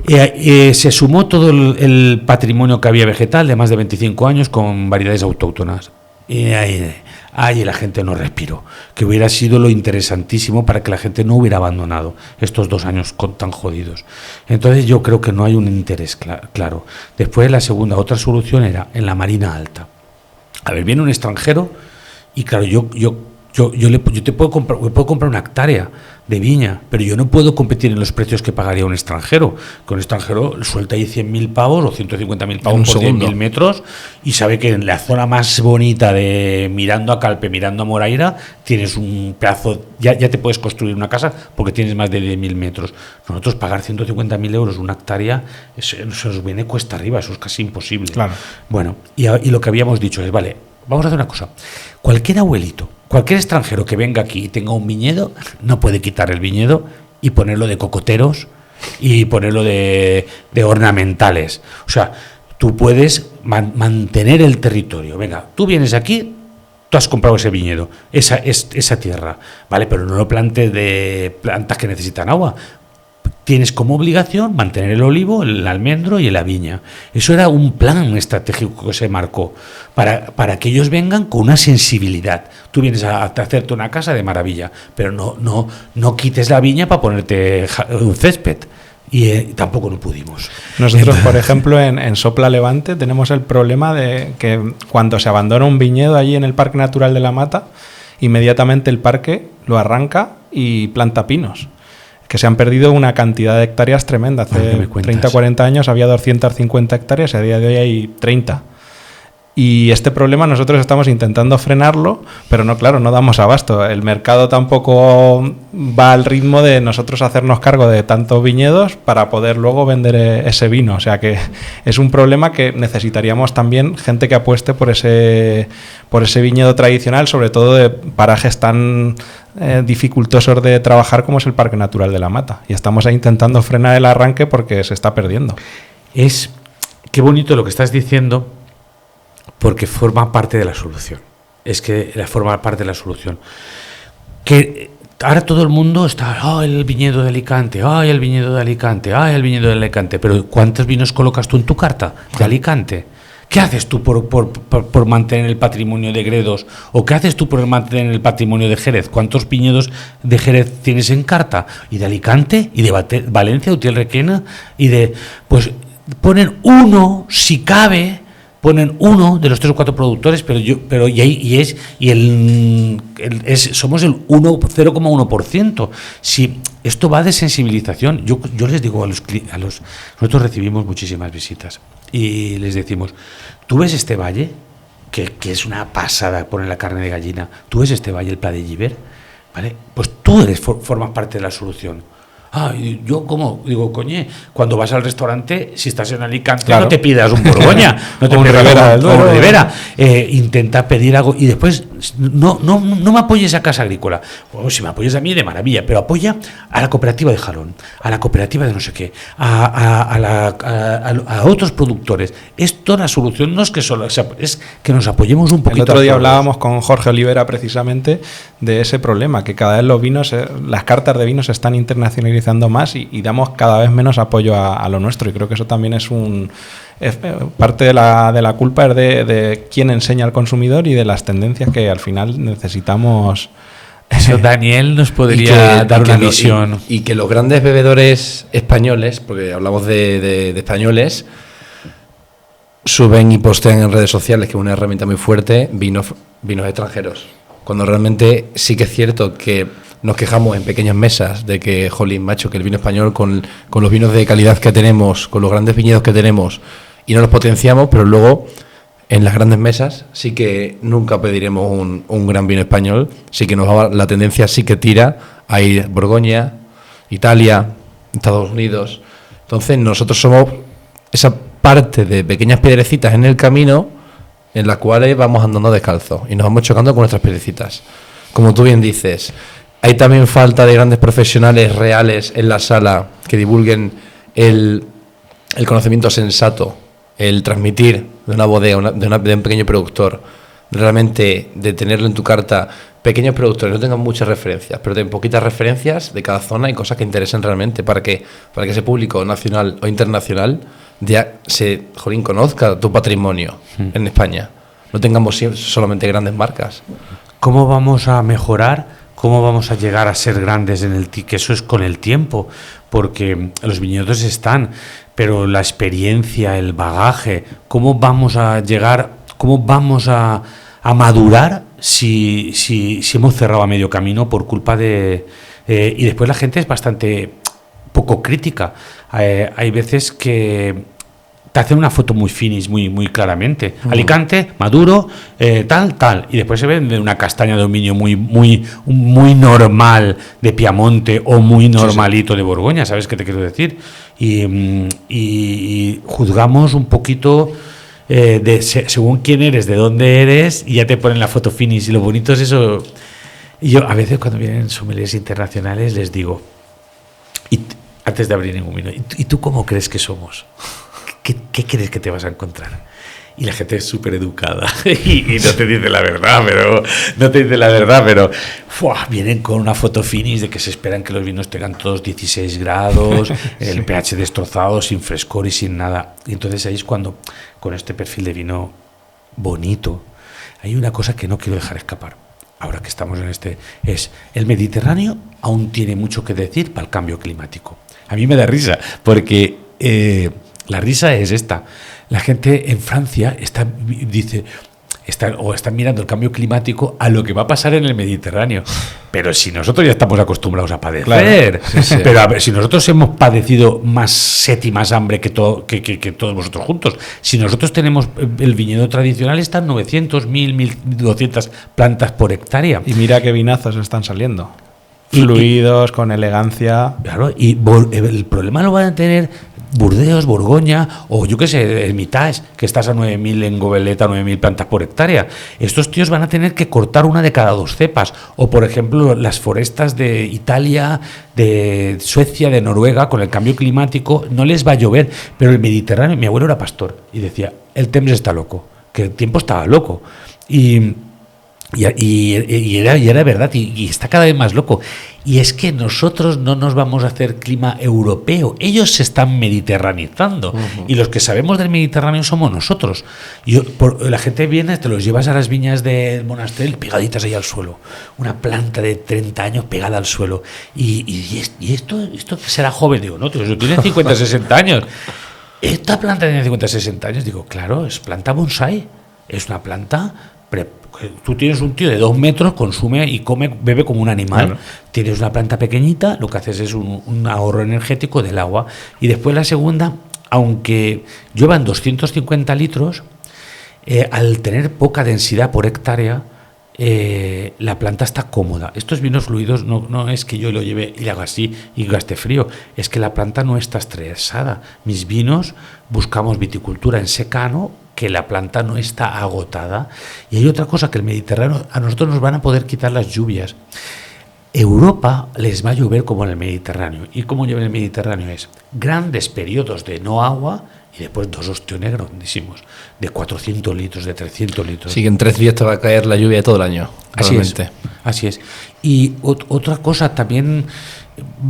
Se sumó todo el patrimonio que había vegetal de más de 25 años con variedades autóctonas. Y ahí la gente no respiró, que hubiera sido lo interesantísimo para que la gente no hubiera abandonado estos 2 años tan jodidos. Entonces yo creo que no hay un interés claro. Después otra solución era en la Marina Alta. A ver, viene un extranjero y claro, yo te puedo comprar una hectárea de viña, pero yo no puedo competir en los precios que pagaría un extranjero. Que un extranjero suelta ahí 100.000 pavos o 150.000 pavos por 10.000 metros y sabe que en la zona más bonita de mirando a Calpe, mirando a Moraira, tienes un pedazo, ya te puedes construir una casa porque tienes más de 10.000 metros. Nosotros pagar 150.000 euros una hectárea, eso nos viene cuesta arriba, eso es casi imposible. Claro. Bueno, y lo que habíamos dicho es, vale, vamos a hacer una cosa. Cualquier abuelito, cualquier extranjero que venga aquí y tenga un viñedo, no puede quitar el viñedo y ponerlo de cocoteros y ponerlo de ornamentales. O sea, tú puedes mantener el territorio. Venga, tú vienes aquí, tú has comprado ese viñedo, esa tierra, ¿vale? Pero no lo plantes de plantas que necesitan agua. Tienes como obligación mantener el olivo, el almendro y la viña. Eso era un plan estratégico que se marcó para que ellos vengan con una sensibilidad. Tú vienes a hacerte una casa de maravilla, pero no quites la viña para ponerte un césped. Y tampoco no pudimos. Nosotros, por ejemplo, en Sopla Levante tenemos el problema de que cuando se abandona un viñedo allí en el Parque Natural de la Mata, inmediatamente el parque lo arranca y planta pinos, que se han perdido una cantidad de hectáreas tremenda. Hace 30 o 40 años había 250 hectáreas y a día de hoy hay 30. Y este problema nosotros estamos intentando frenarlo, pero no damos abasto. El mercado tampoco va al ritmo de nosotros hacernos cargo de tantos viñedos para poder luego vender ese vino. O sea que es un problema que necesitaríamos también gente que apueste por ese viñedo tradicional, sobre todo de parajes tan dificultosos de trabajar como es el Parque Natural de la Mata. Y estamos ahí intentando frenar el arranque porque se está perdiendo. Qué bonito lo que estás diciendo, porque forma parte de la solución. Es que forma parte de la solución. Que ahora todo el mundo está, el viñedo de Alicante, el viñedo de Alicante, el viñedo de Alicante, pero ¿cuántos vinos colocas tú en tu carta de Alicante? ¿Qué haces tú por mantener el patrimonio de Gredos? ¿O qué haces tú por mantener el patrimonio de Jerez? ¿Cuántos viñedos de Jerez tienes en carta? ¿Y de Alicante? ¿Y de Valencia, Utiel Requena? Y de... Pues ponen uno, si cabe, ponen uno de los 3 o 4 productores, somos el 0,1%. Si esto va de sensibilización, yo les digo nosotros recibimos muchísimas visitas y les decimos, ¿tú ves este valle? Que es una pasada poner la carne de gallina. ¿Tú ves este valle, el Pla de Lliber? ¿Vale? Pues tú formas parte de la solución. Y yo como digo, coñe, cuando vas al restaurante, si estás en Alicante, claro, no te pidas un Borgoña, no te pidas un Ribera, intenta pedir algo y después no me apoyes a Casa Agrícola. Si me apoyas a mí, de maravilla, pero apoya a la cooperativa de Jalón, a la cooperativa de no sé qué, a otros productores. Esto la solución no es que solo, es que nos apoyemos un poquito. El otro día hablábamos con Jorge Olivera precisamente de ese problema, que cada vez los vinos, las cartas de vinos se están internacionalizando más y damos cada vez menos apoyo a lo nuestro, y creo que eso también es parte de la culpa es de quién enseña al consumidor y de las tendencias que al final necesitamos. Eso Daniel nos podría dar una visión. Y que los grandes bebedores españoles, porque hablamos de españoles, suben y postean en redes sociales, que es una herramienta muy fuerte, vinos extranjeros, cuando realmente sí que es cierto que nos quejamos en pequeñas mesas de que, jolín, macho, que el vino español con los vinos de calidad que tenemos, con los grandes viñedos que tenemos, y no los potenciamos, pero luego en las grandes mesas sí que nunca pediremos un gran vino español, sí que la tendencia sí que tira a ir Borgoña, Italia, Estados Unidos. Entonces nosotros somos esa parte de pequeñas piedrecitas en el camino en las cuales vamos andando descalzos y nos vamos chocando con nuestras piedrecitas. Como tú bien dices, hay también falta de grandes profesionales reales en la sala que divulguen el conocimiento sensato, el transmitir de una bodega, de un pequeño productor, realmente de tenerlo en tu carta. Pequeños productores, no tengan muchas referencias, pero ten poquitas referencias de cada zona y cosas que interesen realmente para que ese público nacional o internacional conozca tu patrimonio en España. No tengamos solamente grandes marcas. ¿Cómo vamos a mejorar? ¿Cómo vamos a llegar a ser grandes que eso es con el tiempo? Porque los viñedos están, pero la experiencia, el bagaje, ¿cómo vamos a llegar? ¿Cómo vamos a madurar si hemos cerrado a medio camino por culpa de... y después la gente es bastante poco crítica. Hay veces que te hacen una foto muy finish, muy claramente. Alicante, maduro, tal. Y después se ve de una castaña de dominio muy normal de Piamonte o muy normalito de Borgoña, ¿sabes qué te quiero decir? Y juzgamos un poquito según quién eres, de dónde eres, y ya te ponen la foto finish. Y lo bonito es eso. Y yo a veces cuando vienen sommeliers internacionales les digo, antes de abrir ningún vino, ¿y tú cómo crees que somos? ¿Qué crees que te vas a encontrar? Y la gente es súper educada y no te dice la verdad, pero vienen con una foto finish de que se esperan que los vinos tengan todos 16 grados, el pH destrozado, sin frescor y sin nada. Y entonces ahí es cuando, con este perfil de vino bonito, hay una cosa que no quiero dejar escapar. Ahora que estamos en es el Mediterráneo aún tiene mucho que decir para el cambio climático. A mí me da risa, porque... la risa es esta. La gente en Francia están mirando el cambio climático a lo que va a pasar en el Mediterráneo. Pero si nosotros ya estamos acostumbrados a padecer. Claro, sí. Pero a ver, si nosotros hemos padecido más sed y más hambre que todos vosotros juntos. Si nosotros tenemos el viñedo tradicional, están 900, 1000, 1200 plantas por hectárea. Y mira qué vinazos están saliendo. Fluidos, con elegancia. Claro, y el problema lo van a tener Burdeos, Borgoña o yo qué sé, Hermitage, que estás a 9.000 en Gobeleta, 9.000 plantas por hectárea. Estos tíos van a tener que cortar una de cada 2 cepas. O por ejemplo las forestas de Italia, de Suecia, de Noruega, con el cambio climático no les va a llover, pero el Mediterráneo, mi abuelo era pastor y decía, el Thames está loco, que el tiempo estaba loco. Y Y era verdad, y está cada vez más loco. Y es que nosotros no nos vamos a hacer clima europeo, ellos se están mediterranizando. Y los que sabemos del Mediterráneo somos nosotros. La gente viene, te los llevas a las viñas del monasterio pegaditas ahí al suelo. Una planta de 30 años pegada al suelo. Y esto que será joven, digo, no, tío, tiene 50, 60 años. Esta planta tiene 50, 60 años, digo, claro, es planta bonsai. Es una planta... Tú tienes un tío de 2 metros, consume y come, bebe como un animal. Claro. Tienes una planta pequeñita, lo que haces es un ahorro energético del agua. Y después la segunda, aunque lluevan 250 litros, al tener poca densidad por hectárea, la planta está cómoda. Estos vinos fluidos no es que yo lo lleve y le haga así y gaste frío, es que la planta no está estresada. Mis vinos buscamos viticultura en secano, que la planta no está agotada. Y hay otra cosa, que el Mediterráneo, a nosotros nos van a poder quitar las lluvias. Europa les va a llover como en el Mediterráneo. ¿Y cómo llueve en el Mediterráneo? Es grandes periodos de no agua y después 2 ostione grandísimos, de 400 litros, de 300 litros. Sí, que en 3 días te va a caer la lluvia todo el año. Así es. Y otra cosa también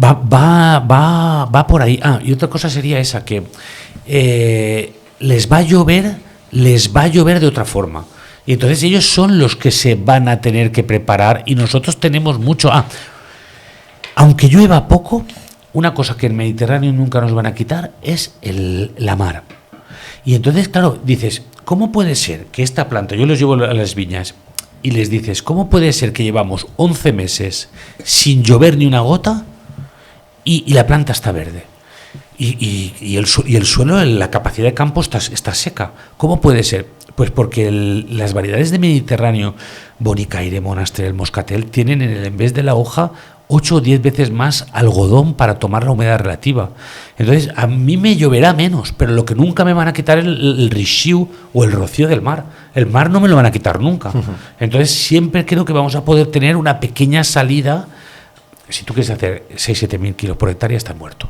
va por ahí. Y otra cosa sería esa, que les va a llover de otra forma. Y entonces ellos son los que se van a tener que preparar y nosotros tenemos mucho. Aunque llueva poco, una cosa que en el Mediterráneo nunca nos van a quitar es la mar. Y entonces, claro, dices, ¿cómo puede ser que esta planta, yo los llevo a las viñas y les dices, ¿cómo puede ser que llevamos 11 meses sin llover ni una gota y la planta está verde? Y el suelo, la capacidad de campo está seca. ¿Cómo puede ser? Pues porque las variedades de Mediterráneo, Bonicaire, Monastrell, Moscatel, tienen en vez de la hoja 8 o 10 veces más algodón para tomar la humedad relativa. Entonces, a mí me lloverá menos, pero lo que nunca me van a quitar es el rishiu o el rocío del mar. El mar no me lo van a quitar nunca. Entonces, siempre creo que vamos a poder tener una pequeña salida. Si tú quieres hacer 6-7 mil kilos por hectárea, estás muerto.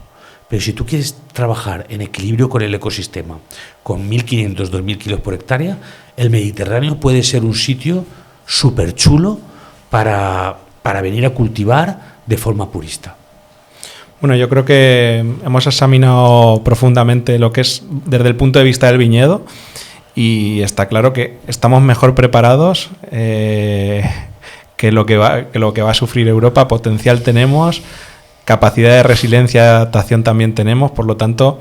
Pero si tú quieres trabajar en equilibrio con el ecosistema, con 1.500, 2.000 kilos por hectárea, el Mediterráneo puede ser un sitio súper chulo para venir a cultivar de forma purista. Bueno, yo creo que hemos examinado profundamente lo que es desde el punto de vista del viñedo y está claro que estamos mejor preparados que lo que va a sufrir Europa. Potencial tenemos, capacidad de resiliencia y adaptación también tenemos, por lo tanto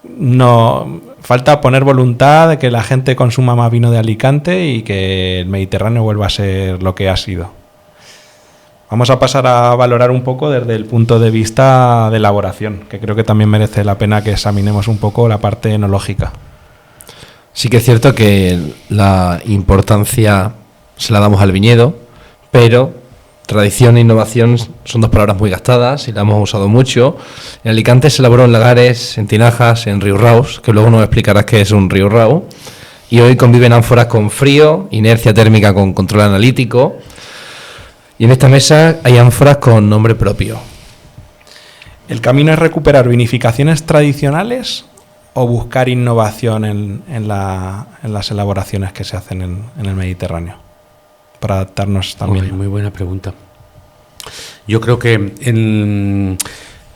no falta poner voluntad de que la gente consuma más vino de Alicante y que el Mediterráneo vuelva a ser lo que ha sido. Vamos a pasar a valorar un poco desde el punto de vista de elaboración, que creo que también merece la pena que examinemos un poco la parte enológica. Sí que es cierto que la importancia se la damos al viñedo, pero tradición e innovación son 2 palabras muy gastadas y las hemos usado mucho. En Alicante se elaboró en lagares, en tinajas, en riurraus, que luego nos explicarás qué es un riurrau, y hoy conviven ánforas con frío, inercia térmica con control analítico, y en esta mesa hay ánforas con nombre propio. ¿El camino es recuperar vinificaciones tradicionales o buscar innovación en las elaboraciones que se hacen en el Mediterráneo? Para adaptarnos también. Muy buena pregunta. Yo creo que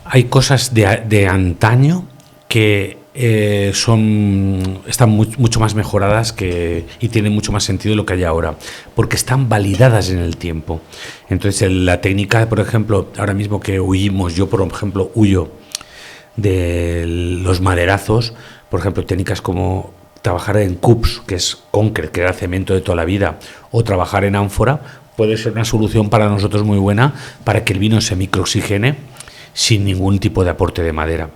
hay cosas de antaño que están mucho más mejoradas y tienen mucho más sentido de lo que hay ahora, porque están validadas en el tiempo. Entonces, la técnica, por ejemplo, ahora mismo que yo por ejemplo huyo de los maderazos, por ejemplo, técnicas como trabajar en cups, que es concrete, que era cemento de toda la vida, o trabajar en ánfora, puede ser una solución para nosotros muy buena para que el vino se microoxigene sin ningún tipo de aporte de madera.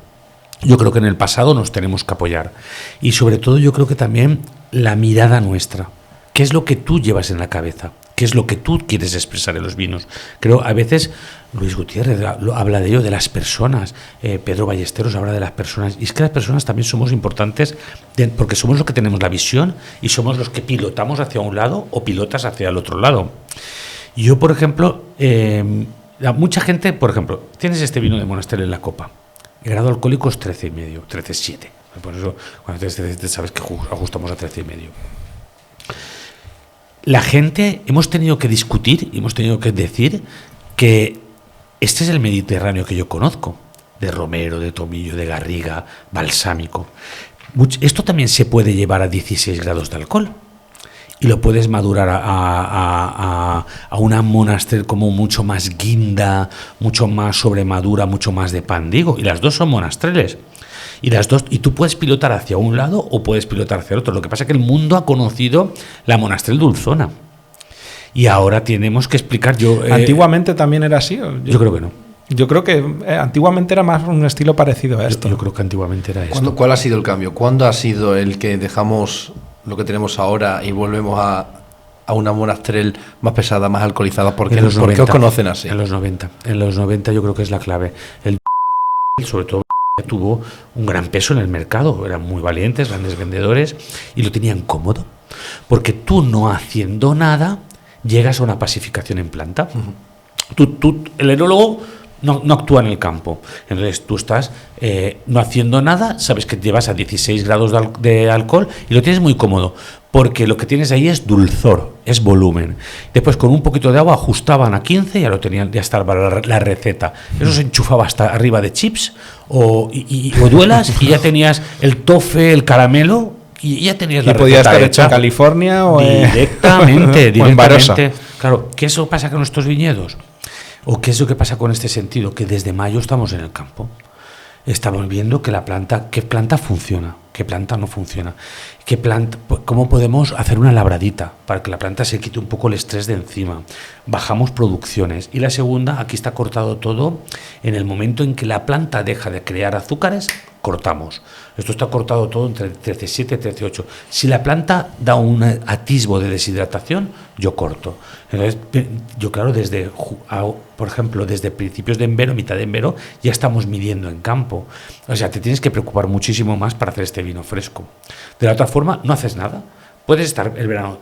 Yo creo que en el pasado nos tenemos que apoyar. Y sobre todo yo creo que también la mirada nuestra. ¿Qué es lo que tú llevas en la cabeza? ¿Qué es lo que tú quieres expresar en los vinos? Creo, a veces, Luis Gutiérrez habla de ello, de las personas. Pedro Ballesteros habla de las personas. Y es que las personas también somos importantes porque somos los que tenemos la visión y somos los que pilotamos hacia un lado o pilotas hacia el otro lado. Yo, por ejemplo, mucha gente, por ejemplo, tienes este vino de Monastrell en la copa. El grado alcohólico es 13,5, 13,7. Por eso, cuando te sabes que ajustamos a 13,5. la gente hemos tenido que discutir y hemos tenido que decir que este es el Mediterráneo que yo conozco, de romero, de tomillo, de garriga, balsámico. Esto también se puede llevar a 16 grados de alcohol y lo puedes madurar a una monastrell como mucho más guinda, mucho más sobremadura, mucho más de pan, digo, y las dos son monastreles. Y tú puedes pilotar hacia un lado o puedes pilotar hacia el otro. Lo que pasa es que el mundo ha conocido la monastrell dulzona. Y ahora tenemos que explicar. ¿Antiguamente también era así? Yo creo que no. Yo creo que antiguamente era más un estilo parecido a esto. Yo creo que antiguamente era esto. ¿Cuál ha sido el cambio? ¿Cuándo ha sido el que dejamos lo que tenemos ahora y volvemos a una monastrell más pesada, más alcoholizada? ¿Por qué os conocen así? En los 90. En los 90 yo creo que es la clave. Sobre todo tuvo un gran peso en el mercado. Eran muy valientes, grandes vendedores y lo tenían cómodo. Porque tú no haciendo nada llegas a una pacificación en planta. El enólogo no actúa en el campo. Entonces tú estás no haciendo nada, sabes que llevas a 16 grados de alcohol y lo tienes muy cómodo, porque lo que tienes ahí es dulzor, es volumen. Después con un poquito de agua ajustaban a 15 y ya lo tenían, ya estaba la receta. Eso se enchufaba hasta arriba de chips o duelas y ya tenías el tofe, el caramelo y ya tenías la receta. Y podía estar hecho en California o directamente. O en Barossa. Claro, ¿qué eso pasa con nuestros viñedos? ¿O qué es lo que pasa con este sentido? Que desde mayo estamos en el campo. Estamos viendo que qué planta funciona, qué planta no funciona, cómo podemos hacer una labradita para que la planta se quite un poco el estrés de encima. Bajamos producciones. Y la segunda, aquí está cortado todo, en el momento en que la planta deja de crear azúcares, cortamos. Esto está cortado todo entre 13,7 y 13,8. Si la planta da un atisbo de deshidratación, yo corto. Entonces, yo claro, por ejemplo, desde principios de enero, mitad de enero, ya estamos midiendo en campo. O sea, te tienes que preocupar muchísimo más para hacer este vino fresco. De la otra forma, no haces nada. Puedes estar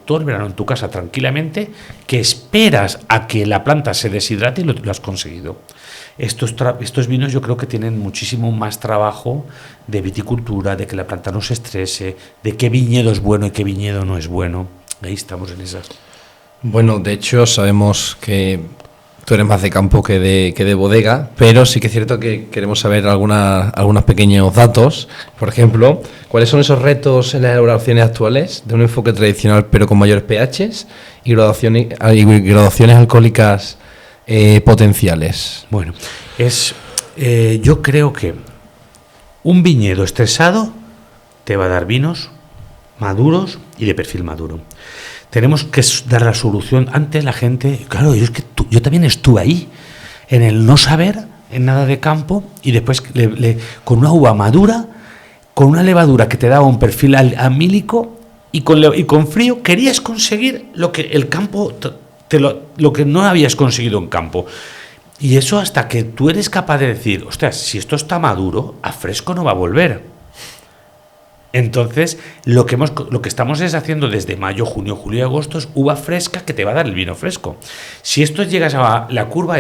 todo el verano en tu casa tranquilamente, que esperas a que la planta se deshidrate y lo has conseguido. Estos vinos yo creo que tienen muchísimo más trabajo de viticultura, de que la planta no se estrese, de qué viñedo es bueno y qué viñedo no es bueno. Ahí estamos en esas. Bueno, de hecho sabemos que tú eres más de campo que de bodega, pero sí que es cierto que queremos saber algunos pequeños datos. Por ejemplo, ¿cuáles son esos retos en las elaboraciones actuales de un enfoque tradicional pero con mayores pHs y graduaciones alcohólicas potenciales? Bueno, yo creo que un viñedo estresado te va a dar vinos maduros y de perfil maduro. Tenemos que dar la solución. Antes la gente, claro, yo también estuve ahí, en el no saber, en nada de campo, y después con una uva madura, con una levadura que te daba un perfil amílico, y con frío querías conseguir lo que el campo, lo que no habías conseguido en campo. Y eso hasta que tú eres capaz de decir, ostras, si esto está maduro, a fresco no va a volver. Entonces, lo que estamos es haciendo desde mayo, junio, julio y agosto es uva fresca que te va a dar el vino fresco. Si esto llegas a la curva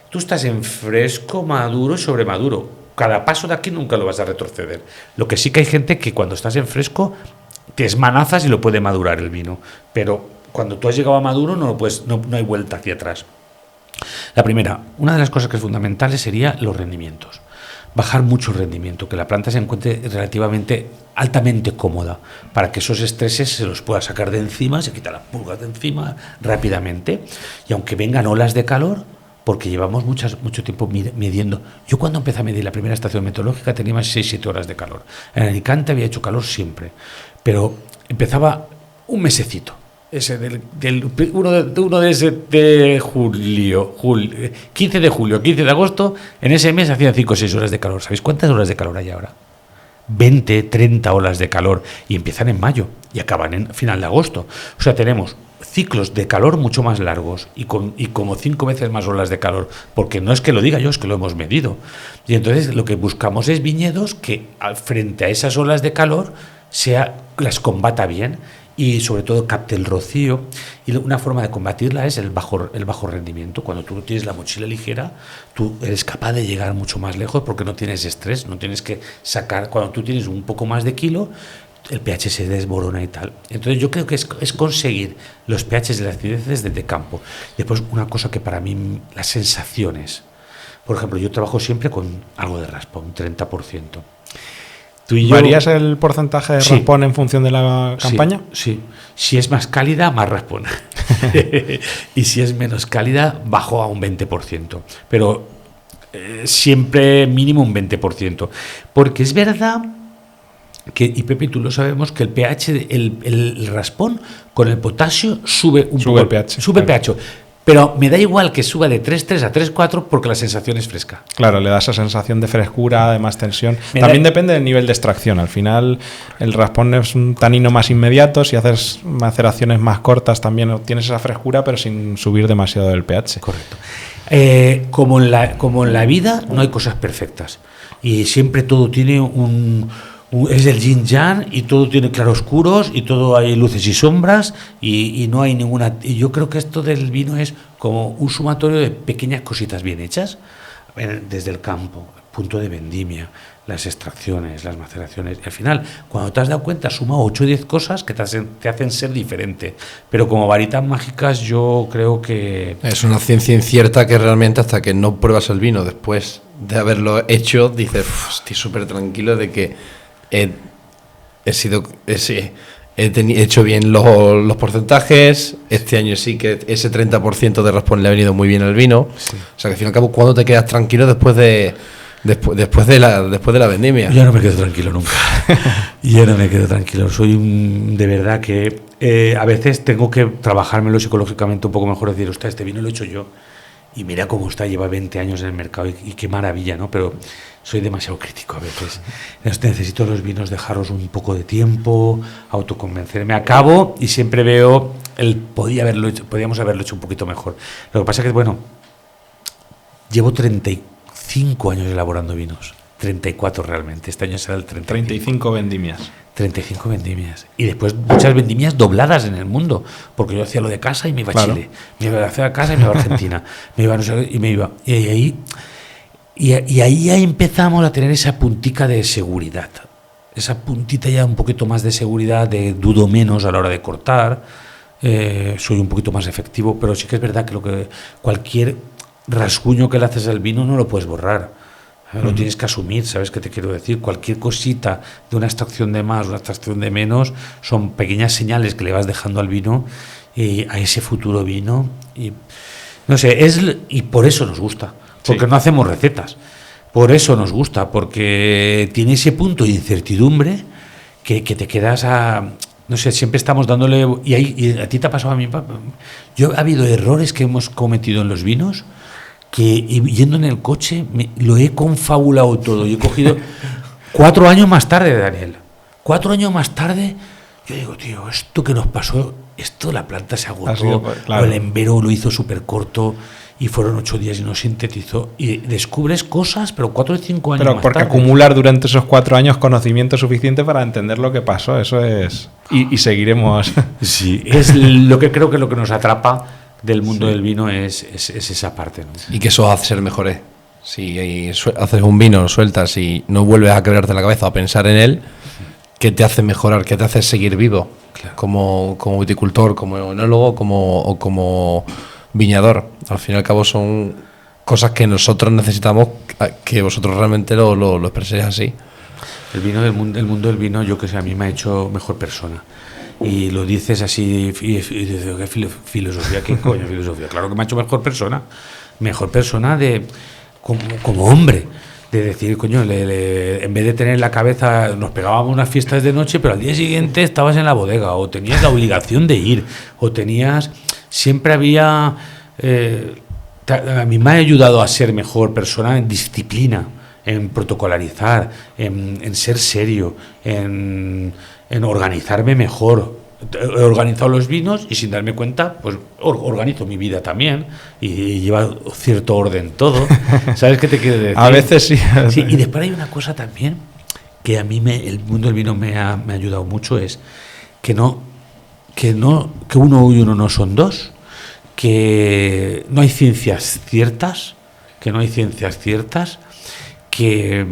tú estás en fresco, maduro y sobremaduro. Cada paso de aquí nunca lo vas a retroceder. Lo que sí que hay gente que cuando estás en fresco te esmanazas y lo puede madurar el vino. Pero cuando tú has llegado a maduro no hay vuelta hacia atrás. La primera, una de las cosas que es fundamental sería los rendimientos. Bajar mucho el rendimiento, que la planta se encuentre relativamente altamente cómoda, para que esos estreses se los pueda sacar de encima, se quita las pulgas de encima rápidamente, y aunque vengan olas de calor, porque llevamos mucho tiempo midiendo. Yo cuando empecé a medir la primera estación meteorológica tenía más 6-7 horas de calor. En Alicante había hecho calor siempre, pero empezaba un mesecito. Ese de julio, 15 de julio, 15 de agosto, en ese mes hacían 5 o 6 horas de calor. ¿Sabéis cuántas horas de calor hay ahora? 20, 30 olas de calor, y empiezan en mayo y acaban en final de agosto. O sea, tenemos ciclos de calor mucho más largos y como 5 veces más olas de calor, porque no es que lo diga yo, es que lo hemos medido. Y entonces lo que buscamos es viñedos que frente a esas olas de calor las combata bien y sobre todo capte el rocío. Y una forma de combatirla es el bajo rendimiento. Cuando tú tienes la mochila ligera, tú eres capaz de llegar mucho más lejos porque no tienes estrés, no tienes que sacar. Cuando tú tienes un poco más de kilo, el pH se desmorona y tal. Entonces yo creo que es conseguir los pHs de las acideces desde campo. Después una cosa que para mí, las sensaciones. Por ejemplo, yo trabajo siempre con algo de raspón, un 30%. Tú y yo, ¿varías el porcentaje de raspón en función de la campaña? Sí. Si es más cálida, más raspón. Y si es menos cálida, bajo a un 20%. Pero siempre mínimo un 20%. Porque es verdad que, y Pepe, tú lo sabemos, que el pH, el raspón con el potasio sube un poco. El pH. Sube el pH. Pero me da igual que suba de 3,3 a 3,4 porque la sensación es fresca. Claro, le da esa sensación de frescura, de más tensión. También depende del nivel de extracción. Al final, el raspón es un tanino más inmediato. Si haces maceraciones más cortas, también obtienes esa frescura, pero sin subir demasiado el pH. Correcto. Como en la vida, no hay cosas perfectas. Y siempre todo tiene es el yin yang y todo tiene claroscuros y todo hay luces y sombras y no hay ninguna. Y yo creo que esto del vino es como un sumatorio de pequeñas cositas bien hechas desde el campo, punto de vendimia, las extracciones, las maceraciones. Y al final, cuando te has dado cuenta, suma 8 o 10 cosas que te hacen ser diferente. Pero como varitas mágicas, yo creo que es una ciencia incierta que realmente hasta que no pruebas el vino después de haberlo hecho, dices, estoy súper tranquilo de que he hecho bien los porcentajes. Este año sí que ese 30% de raspón le ha venido muy bien al vino. Sí. O sea que al fin y al cabo, ¿cuándo te quedas tranquilo después de la vendimia? Yo no me quedo tranquilo nunca. Yo no me quedo tranquilo. Soy de verdad que a veces tengo que trabajármelo psicológicamente un poco mejor, decir, ostras, este vino lo he hecho yo y mira cómo está, lleva 20 años en el mercado y qué maravilla, ¿no? Pero soy demasiado crítico a veces. Necesito los vinos dejarlos un poco de tiempo, autoconvencerme. Acabo y siempre veo podíamos haberlo hecho un poquito mejor. Lo que pasa es que, bueno, llevo 35 años elaborando vinos. 34 realmente. Este año será el 35 vendimias. 35 vendimias. Y después muchas vendimias dobladas en el mundo. Porque yo hacía lo de casa y me iba a Chile. Me iba a hacer casa y me iba a Argentina. Y ahí ya empezamos a tener esa puntica de seguridad. Esa puntita ya un poquito más de seguridad, de dudo menos a la hora de cortar. Soy un poquito más efectivo, pero sí que es verdad que cualquier rasguño que le haces al vino no lo puedes borrar. Lo tienes que asumir, ¿sabes qué te quiero decir? Cualquier cosita de una extracción de más, una extracción de menos, son pequeñas señales que le vas dejando al vino, a ese futuro vino. Y no sé, y por eso nos gusta. Porque no hacemos recetas. Por eso nos gusta, porque tiene ese punto de incertidumbre que te quedas no sé, siempre estamos dándole. Y a ti te ha pasado, a mí. Ha habido errores que hemos cometido en los vinos que yendo en el coche lo he confabulado todo. Yo he cogido 4 años más tarde, Daniel. 4 años más tarde, yo digo, tío, esto que nos pasó, la planta se agotó, claro. El embero lo hizo súper corto. Y fueron 8 días y no sintetizó. Y descubres cosas, pero 4 o 5 años más porque tarde. Acumular durante esos 4 años conocimiento suficiente para entender lo que pasó, eso es. Y seguiremos. Sí, es lo que creo que lo que nos atrapa del mundo del vino es esa parte, ¿no? Y que eso hace ser mejores. Si haces un vino, lo sueltas y no vuelves a quebrarte la cabeza o a pensar en él, ¿qué te hace mejorar? ¿Qué te hace seguir vivo? Claro. Como viticultor, como enólogo, como viñador. Al fin y al cabo son cosas que nosotros necesitamos que vosotros realmente lo expreséis así. El mundo del vino, yo que sé, a mí me ha hecho mejor persona. Y lo dices así, y dices, ¿qué filosofía? ¿Qué coño filosofía? Claro que me ha hecho mejor persona como hombre. De decir, coño, en vez de tener en la cabeza, nos pegábamos unas fiestas de noche, pero al día siguiente estabas en la bodega, o tenías la obligación de ir, o siempre había, a mí me ha ayudado a ser mejor persona en disciplina, en protocolarizar, en ser serio, en organizarme mejor. He organizado los vinos y sin darme cuenta, pues organizo mi vida también y lleva cierto orden todo. ¿Sabes qué te quiero decir? A veces sí. Sí, y después hay una cosa también que a mí el mundo del vino me ha ayudado mucho, es que uno y uno no son dos, que no hay ciencias ciertas, que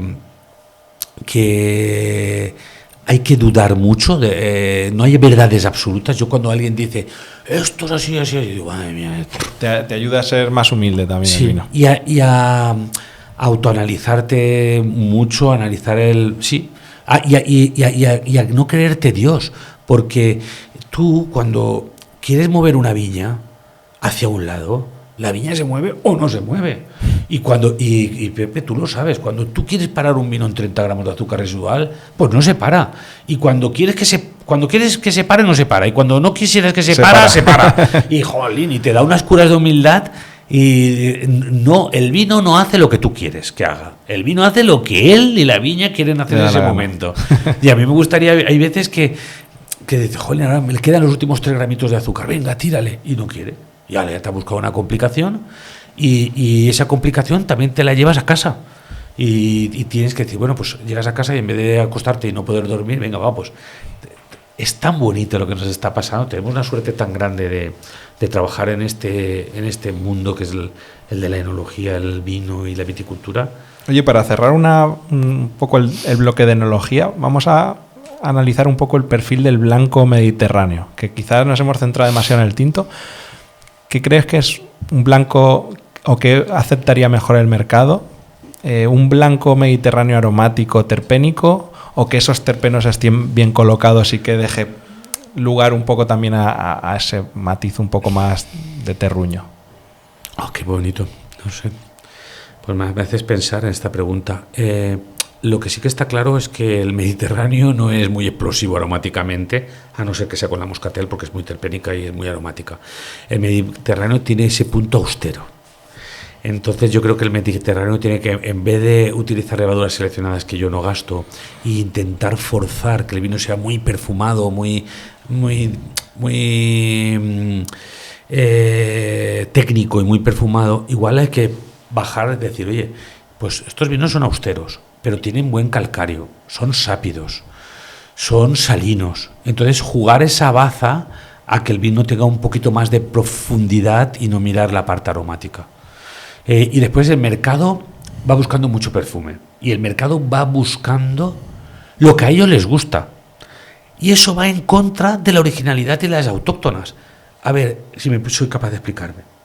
hay que dudar mucho, no hay verdades absolutas. Yo cuando alguien dice, esto es así, así, yo digo, madre mía. Te ayuda a ser más humilde también Sí, el vino. y a autoanalizarte mucho, analizar y a no creerte Dios, porque tú cuando quieres mover una viña hacia un lado, la viña se mueve o no se mueve. Y Pepe, tú lo sabes, cuando tú quieres parar un vino en 30 gramos de azúcar residual, pues no se para. Y cuando quieres que se pare, no se para. Y cuando no quisieras que se para. Se para. Y jolín, y te da unas curas de humildad. Y no, el vino no hace lo que tú quieres que haga. El vino hace lo que él y la viña quieren hacer en ese momento. Y a mí me gustaría, hay veces que dices, jolín, ahora me quedan los últimos 3 gramitos de azúcar, venga, tírale. Y no quiere. Ya te ha buscado una complicación y esa complicación también te la llevas a casa. Y tienes que decir, bueno, pues llegas a casa y en vez de acostarte y no poder dormir, venga, va, pues es tan bonito lo que nos está pasando. Tenemos una suerte tan grande de trabajar en este mundo que es el de la enología, el vino y la viticultura. Oye, para cerrar un poco el bloque de enología, vamos a analizar un poco el perfil del blanco mediterráneo, que quizás nos hemos centrado demasiado en el tinto. ¿Qué crees que es un blanco o qué aceptaría mejor el mercado? ¿Un blanco mediterráneo aromático terpénico o que esos terpenos estén bien colocados y que deje lugar un poco también a ese matiz un poco más de terruño? Oh, qué bonito, no sé. Pues me haces pensar en esta pregunta. Lo que sí que está claro es que el Mediterráneo no es muy explosivo aromáticamente, a no ser que sea con la moscatel, porque es muy terpénica y es muy aromática. El Mediterráneo tiene ese punto austero. Entonces yo creo que el Mediterráneo tiene que, en vez de utilizar levaduras seleccionadas que yo no gasto, e intentar forzar que el vino sea muy perfumado, muy técnico y muy perfumado, igual hay que bajar y decir, oye, pues estos vinos son austeros, pero tienen buen calcario, son sápidos, son salinos. Entonces jugar esa baza a que el vino tenga un poquito más de profundidad y no mirar la parte aromática. Y después el mercado va buscando mucho perfume y el mercado va buscando lo que a ellos les gusta. Y eso va en contra de la originalidad y las autóctonas. A ver, si soy capaz de explicarme.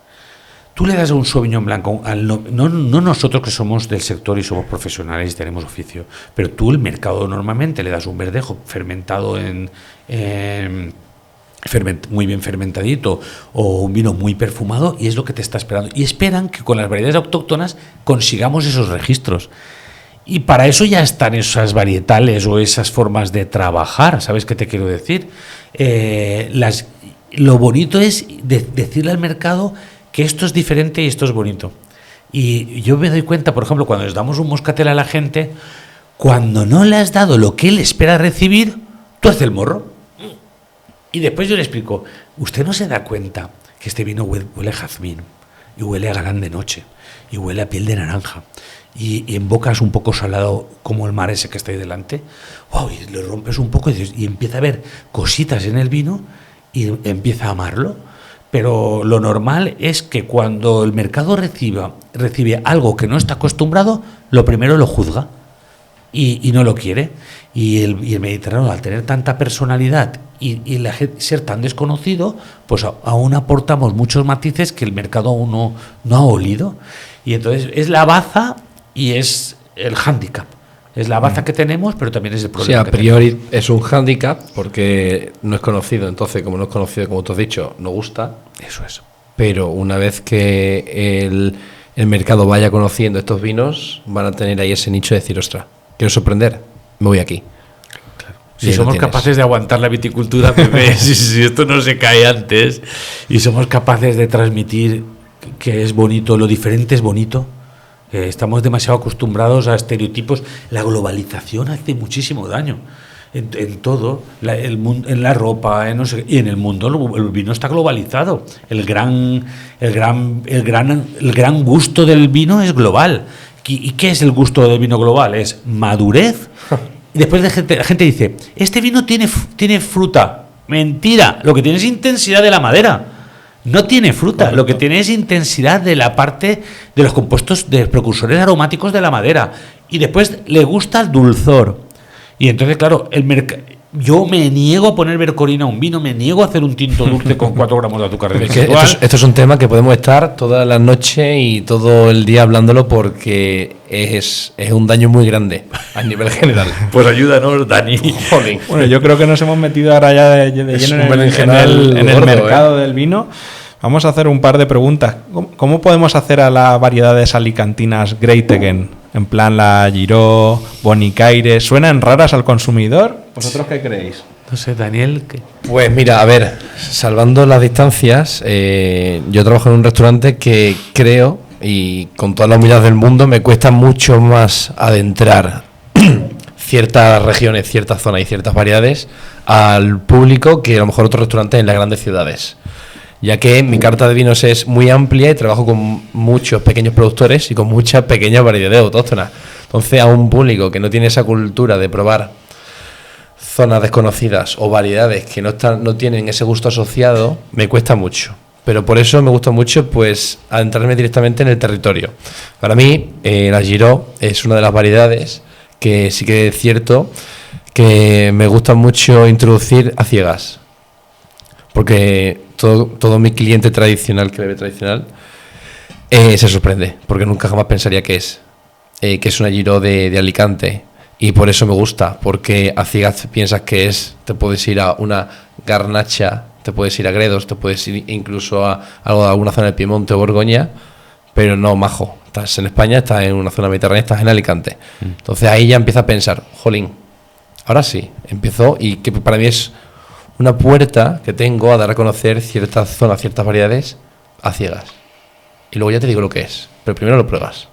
Tú le das a un Sauvignon Blanco, no nosotros que somos del sector y somos profesionales y tenemos oficio, pero tú el mercado normalmente le das un verdejo fermentado muy bien fermentadito o un vino muy perfumado y es lo que te está esperando. Y esperan que con las variedades autóctonas consigamos esos registros. Y para eso ya están esas varietales o esas formas de trabajar, ¿sabes qué te quiero decir? Lo bonito es decirle al mercado que esto es diferente y esto es bonito. Y yo me doy cuenta, por ejemplo, cuando les damos un moscatel a la gente, cuando no le has dado lo que él espera recibir, tú haces el morro. Y después yo le explico, usted no se da cuenta que este vino huele a jazmín, y huele a galán de noche, y huele a piel de naranja, y en boca es un poco salado como el mar ese que está ahí delante. Wow, y le rompes un poco y empieza a ver cositas en el vino y empieza a amarlo. Pero lo normal es que cuando el mercado recibe algo que no está acostumbrado, lo primero lo juzga y no lo quiere. Y el Mediterráneo, al tener tanta personalidad y ser tan desconocido, pues aún aportamos muchos matices que el mercado aún no ha olido. Y entonces es la baza y es el hándicap. Es la baza que tenemos, pero también es el problema. Sí, a priori es un hándicap porque no es conocido. Entonces, como no es conocido, como tú has dicho, no gusta. Eso es. Pero una vez que el mercado vaya conociendo estos vinos, van a tener ahí ese nicho de decir, ostras, quiero sorprender, me voy aquí. Claro. Si somos capaces de aguantar la viticultura, Pepe, si esto no se cae antes, y somos capaces de transmitir que es bonito, lo diferente es bonito. Estamos demasiado acostumbrados a estereotipos. La globalización hace muchísimo daño en todo, en la ropa, no sé, y en el mundo el vino está globalizado. El gran gusto del vino es global. ¿Y qué es el gusto del vino global? Es madurez. Y después la gente dice, este vino tiene fruta. Mentira, lo que tiene es intensidad de la madera. No tiene fruta, correcto. Lo que tiene es intensidad de la parte de los compuestos de precursores aromáticos de la madera. Y después le gusta el dulzor. Y entonces, claro, yo me niego a poner bercolina a un vino, me niego a hacer un tinto dulce con 4 gramos de azúcar Es que residual. esto es un tema que podemos estar toda la noche y todo el día hablándolo porque es un daño muy grande a nivel general. Pues ayúdanos, Dani. Jolín. Bueno, yo creo que nos hemos metido ahora ya de Es lleno un berenjenal en el gordo, mercado del vino. Vamos a hacer un par de preguntas. ¿Cómo podemos hacer a las variedades alicantinas Great Again? En plan la Giró, Bonicaire, ¿suenan raras al consumidor? ¿Vosotros qué creéis? No sé, Daniel. Pues mira, a ver, salvando las distancias, yo trabajo en un restaurante que creo, y con toda la humildad del mundo, me cuesta mucho más adentrar ciertas regiones, ciertas zonas y ciertas variedades al público que a lo mejor otros restaurantes en las grandes ciudades. Ya que mi carta de vinos es muy amplia y trabajo con muchos pequeños productores y con muchas pequeñas variedades autóctonas. Entonces, a un público que no tiene esa cultura de probar zonas desconocidas o variedades que no tienen ese gusto asociado, me cuesta mucho. Pero por eso me gusta mucho pues adentrarme directamente en el territorio. Para mí, la Giró es una de las variedades que sí que es cierto que me gusta mucho introducir a ciegas. Porque todo mi cliente tradicional que bebe tradicional se sorprende, porque nunca jamás pensaría que es una Giró de Alicante, y por eso me gusta, porque a ciegas piensas que te puedes ir a una Garnacha, te puedes ir a Gredos, te puedes ir incluso a algo de alguna zona del Piemonte o Borgoña, pero no, majo, estás en España, estás en una zona mediterránea, estás en Alicante. Entonces ahí ya empieza a pensar, jolín, ahora sí, empezó, y que para mí es una puerta que tengo a dar a conocer ciertas zonas, ciertas variedades a ciegas. Y luego ya te digo lo que es, pero primero lo pruebas.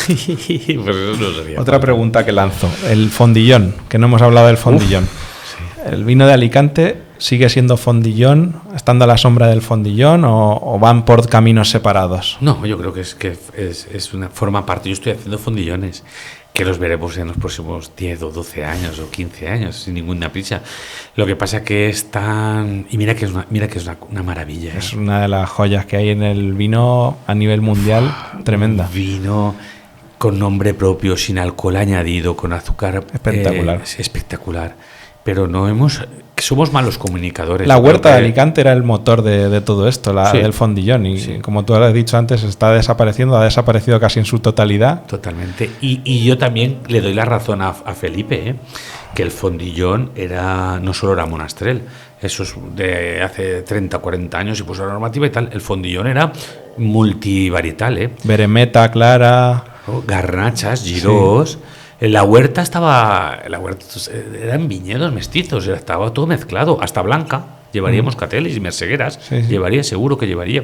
Pues eso no sería. Otra pregunta que lanzo. El fondillón, que no hemos hablado del fondillón. Sí. ¿El vino de Alicante sigue siendo fondillón, estando a la sombra del fondillón, o van por caminos separados? No, yo creo que es una forma aparte. Yo estoy haciendo fondillones que los veremos en los próximos 10 o 12 años o 15 años, sin ninguna prisa. Lo que pasa que es tan... Y mira que es una maravilla. Es una de las joyas que hay en el vino a nivel mundial, tremenda. Vino con nombre propio, sin alcohol añadido, con azúcar. Espectacular. Es espectacular. Pero somos malos comunicadores. La huerta de Creo que- Alicante era el motor de todo esto, Sí. del fondillón. Y Sí. como tú has dicho antes, está desapareciendo, ha desaparecido casi en su totalidad. Totalmente. Y yo también le doy la razón a Felipe, que el fondillón no solo era monastrel, eso es de hace 30 o 40 años y puso la normativa y tal. El fondillón era multivarietal, Beremeta, Clara. garnachas, girós. La huerta eran viñedos mestizos, estaba todo mezclado, hasta blanca. Llevaría moscateles y mersegueras, Sí, sí. llevaría, seguro que llevaría.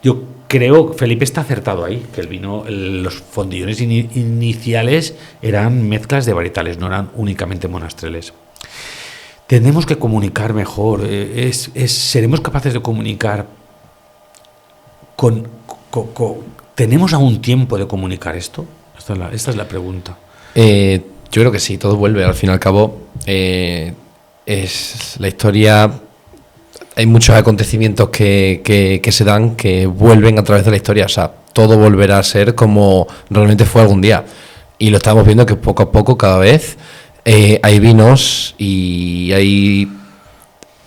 Yo creo que Felipe está acertado ahí, que el vino, los fondillones iniciales eran mezclas de varietales, no eran únicamente monastreles. Tenemos que comunicar mejor, seremos capaces de comunicar ¿tenemos aún tiempo de comunicar esto? Esta es la pregunta. Yo creo que sí, todo vuelve. Al fin y al cabo, es la historia. Hay muchos acontecimientos que se dan que vuelven a través de la historia. O sea, todo volverá a ser como realmente fue algún día. Y lo estamos viendo que poco a poco, cada vez, hay vinos y hay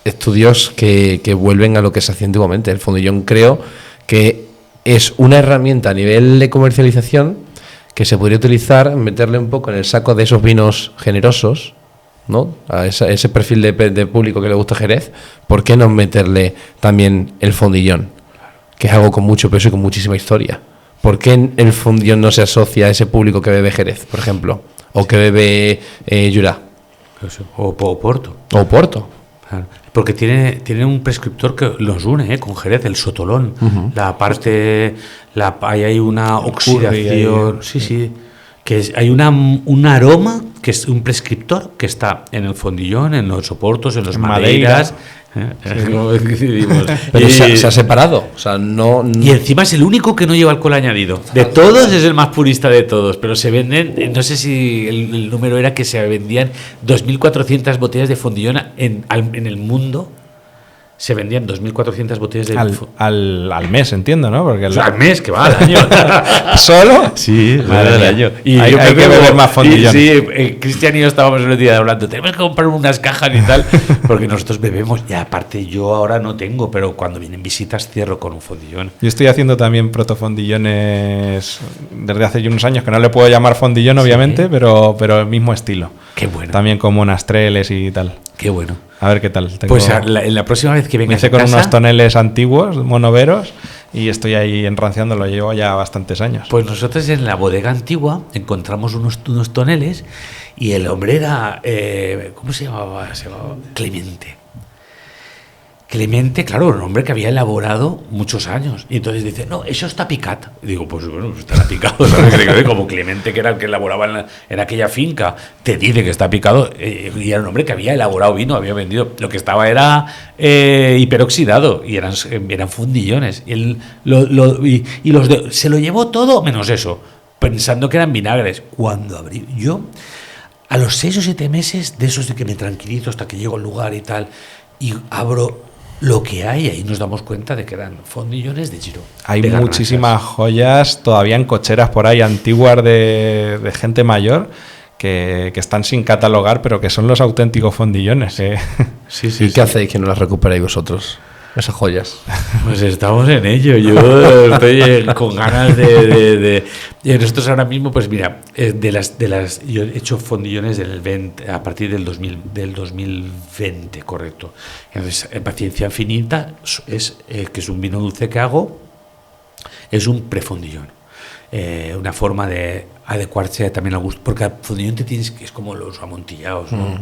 estudios que vuelven a lo que se hacía antiguamente. El fondillón creo que es una herramienta a nivel de comercialización que se podría utilizar, meterle un poco en el saco de esos vinos generosos, ¿no? A ese perfil de público que le gusta Jerez. ¿Por qué no meterle también el fondillón? Que es algo con mucho peso y con muchísima historia. ¿Por qué el fondillón no se asocia a ese público que bebe Jerez, por ejemplo? O que bebe Jura. O Porto. O Porto. Claro. Porque tiene un prescriptor que los une con Jerez, el sotolón. La parte, ahí hay una oxidación. Sí, que hay un aroma que es un prescriptor que está en el fondillón, en los soportos, en los madeiras. Como decidimos. Pero se ha separado. O sea, no. Y encima es el único que no lleva alcohol añadido. De todos es el más purista de todos, pero se venden, no sé si el número era que se vendían 2.400 botellas de fondillón en el mundo. se vendían 2.400 botellas de... Al mes, entiendo, ¿no? Porque al mes, que va, al año. ¿Solo? Sí, madre al año. Y hay que beber más fondillón. Sí, Cristian y yo estábamos el otro día hablando, tenemos que comprar unas cajas y tal, porque nosotros bebemos, y aparte yo ahora no tengo, pero cuando vienen visitas cierro con un fondillón. Yo estoy haciendo también protofondillones desde hace unos años, que no le puedo llamar fondillón, obviamente, pero el mismo estilo. Qué bueno. También como unas treles y tal. Qué bueno. A ver qué tal. Pues la próxima vez que vengas empecé con unos toneles antiguos, monoveros, y estoy ahí enranciando, lo llevo ya bastantes años. Pues nosotros en la bodega antigua encontramos unos toneles y el hombre era... ¿cómo se llamaba? Se llamaba Clemente. Clemente, claro, un hombre que había elaborado muchos años. Y entonces dice, no, eso está picat. Y digo, pues bueno, estará picado, ¿sabes? Como Clemente, que era el que elaboraba en aquella finca, te dice que está picado. Y era un hombre que había elaborado vino, había vendido. Lo que estaba era hiperoxidado y eran fundillones. Y, se lo llevó todo menos eso, pensando que eran vinagres. Cuando abrí yo, a los 6 o 7 meses de esos de que me tranquilizo hasta que llego al lugar y tal, y abro... lo que hay, ahí nos damos cuenta de que eran fondillones de Giro. Hay muchísimas joyas todavía en cocheras por ahí, antiguas de gente mayor, que están sin catalogar, pero que son los auténticos fondillones. Sí. ¿Y qué hacéis que no las recuperáis vosotros? Esas joyas. Pues estamos en ello. Yo estoy con ganas de nosotros ahora mismo, pues mira, yo he hecho fondillones a partir del 2020, correcto. Entonces, Paciencia Infinita que es un vino dulce que hago, es un prefondillón. Una forma de adecuarse también al gusto, porque al fondillón es como los amontillados, ¿no?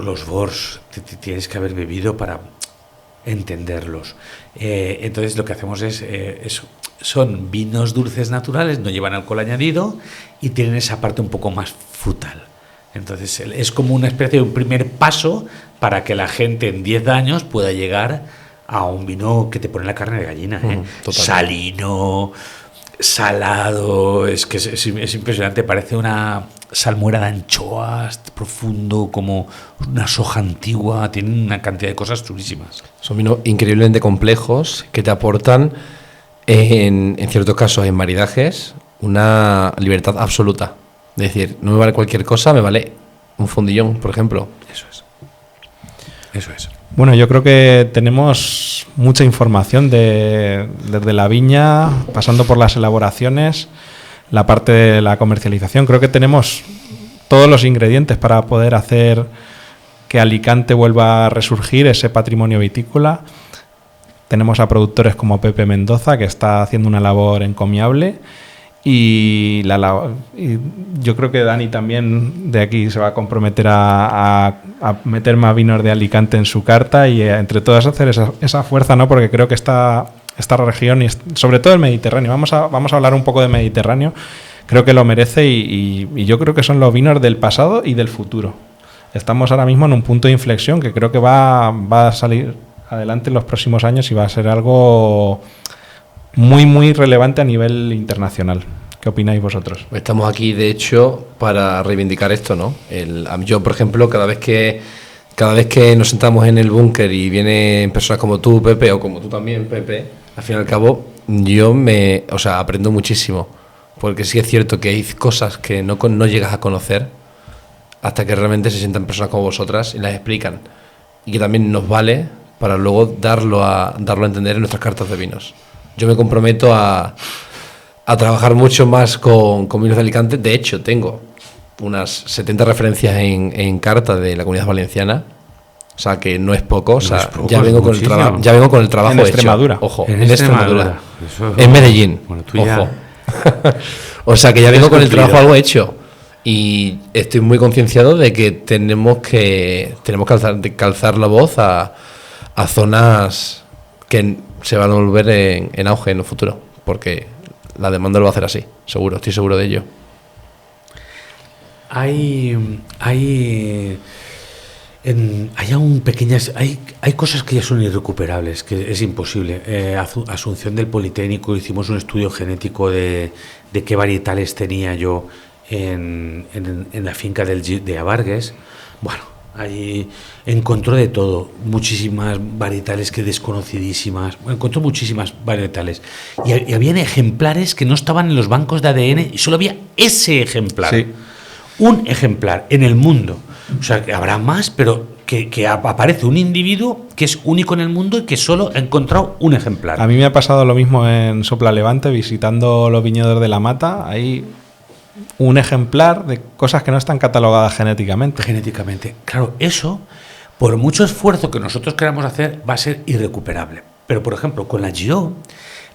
Los bors, tienes que haber bebido para entenderlos. Entonces lo que hacemos son vinos dulces naturales, no llevan alcohol añadido y tienen esa parte un poco más frutal. Entonces es como una especie de un primer paso para que la gente en 10 años pueda llegar a un vino que te pone la carne de gallina, salino, salado, es que es impresionante, parece una salmuera de anchoas, profundo, como una soja antigua, tiene una cantidad de cosas chulísimas. Son vinos increíblemente complejos que te aportan, en ciertos casos, en maridajes, una libertad absoluta. Es decir, no me vale cualquier cosa, me vale un fondillón, por ejemplo. Eso es. Bueno, yo creo que tenemos mucha información desde la viña, pasando por las elaboraciones, la parte de la comercialización. Creo que tenemos todos los ingredientes para poder hacer que Alicante vuelva a resurgir ese patrimonio vitícola. Tenemos a productores como Pepe Mendoza, que está haciendo una labor encomiable. Y yo creo que Dani también de aquí se va a comprometer a meter más vinos de Alicante en su carta y entre todas hacer esa fuerza, ¿no? Porque creo que esta región y sobre todo el Mediterráneo, vamos a hablar un poco de Mediterráneo, creo que lo merece y yo creo que son los vinos del pasado y del futuro. Estamos ahora mismo en un punto de inflexión que creo que va a salir adelante en los próximos años y va a ser algo muy, muy relevante a nivel internacional. ¿Qué opináis vosotros? Estamos aquí, de hecho, para reivindicar esto, ¿no? Yo, por ejemplo, cada vez que nos sentamos en el búnker y vienen personas como tú, Pepe, o como tú también, Pepe, al fin y al cabo, yo aprendo muchísimo. Porque sí es cierto que hay cosas que no llegas a conocer hasta que realmente se sientan personas como vosotras y las explican. Y que también nos vale para luego darlo a entender en nuestras cartas de vinos. Yo me comprometo a trabajar mucho más con vinos de Alicante. De hecho, tengo unas 70 referencias en carta de la Comunidad Valenciana. O sea, que no es poco. O sea, ya vengo con el trabajo en Extremadura. Hecho. Ojo, en Extremadura. En Medellín. Bueno, tú ya... Ojo. O sea, que ya vengo con el trabajo algo hecho. Y estoy muy concienciado de que tenemos que calzar la voz a zonas que se van a volver en auge en el futuro, porque la demanda lo va a hacer así, seguro, estoy seguro de ello. Hay cosas que ya son irrecuperables, que es imposible. Asunción del Politécnico, hicimos un estudio genético de qué varietales tenía yo en la finca de Abargues. Bueno, Allí encontró de todo, muchísimas varietales que desconocidísimas, encontró muchísimas varietales. Y habían ejemplares que no estaban en los bancos de ADN y solo había ese ejemplar. Sí. Un ejemplar en el mundo. O sea, que habrá más, pero que aparece un individuo que es único en el mundo y que solo ha encontrado un ejemplar. A mí me ha pasado lo mismo en Sopla Levante, visitando los viñedos de La Mata. Hay un ejemplar de cosas que no están catalogadas genéticamente. Genéticamente. Claro, eso, por mucho esfuerzo que nosotros queramos hacer, va a ser irrecuperable. Pero, por ejemplo, con la Giró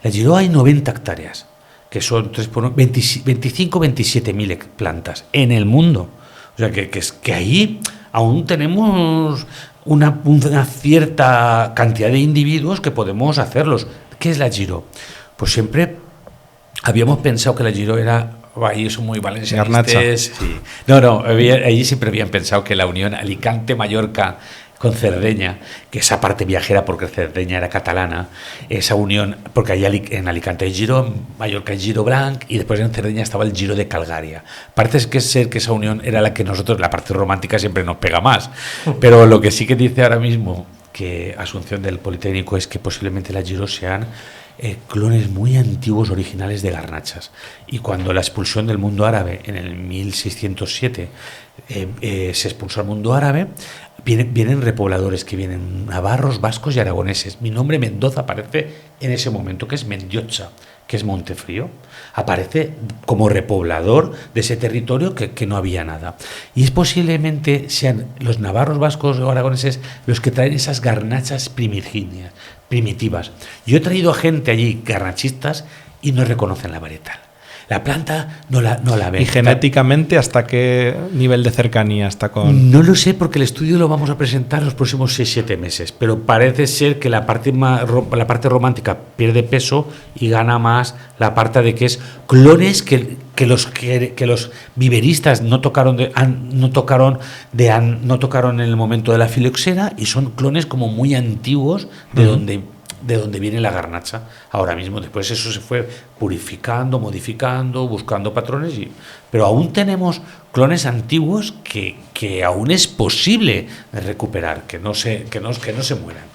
hay 90 hectáreas, que son 25-27.000 plantas en el mundo. O sea, que ahí aún tenemos una cierta cantidad de individuos que podemos hacerlos. ¿Qué es la Giró? Pues siempre habíamos pensado que la Giró era... Ahí son muy valencianistas. Sí. No, allí siempre habían pensado que la unión Alicante-Mallorca con Cerdeña, que esa parte viajera porque Cerdeña era catalana, esa unión, porque ahí en Alicante hay Giró, en Mallorca hay Giró Blanc y después en Cerdeña estaba el Giró de Calgaria. Parece ser que esa unión era la que nosotros, la parte romántica siempre nos pega más, pero lo que sí que dice ahora mismo que Asunción del Politécnico es que posiblemente las Giró sean clones muy antiguos originales de garnachas, y cuando la expulsión del mundo árabe en el 1607 se expulsó al mundo árabe, vienen repobladores que vienen navarros, vascos y aragoneses. Mi nombre Mendoza aparece en ese momento, que es Mendiocha, que es Montefrío, aparece como repoblador de ese territorio que no había nada, y es posiblemente sean los navarros, vascos o aragoneses los que traen esas garnachas primitivas. Yo he traído a gente allí, garnachistas, y no reconocen la varietal. La planta no la ven. ¿Y genéticamente hasta qué nivel de cercanía está con...? No lo sé, porque el estudio lo vamos a presentar los próximos 6-7 meses, pero parece ser que la parte romántica pierde peso y gana más la parte de que es clones que los viveristas no tocaron en el momento de la filoxera, y son clones como muy antiguos de donde viene la garnacha ahora mismo. Después eso se fue purificando, modificando, buscando patrones, pero aún tenemos clones antiguos que aún es posible recuperar, que no se mueran.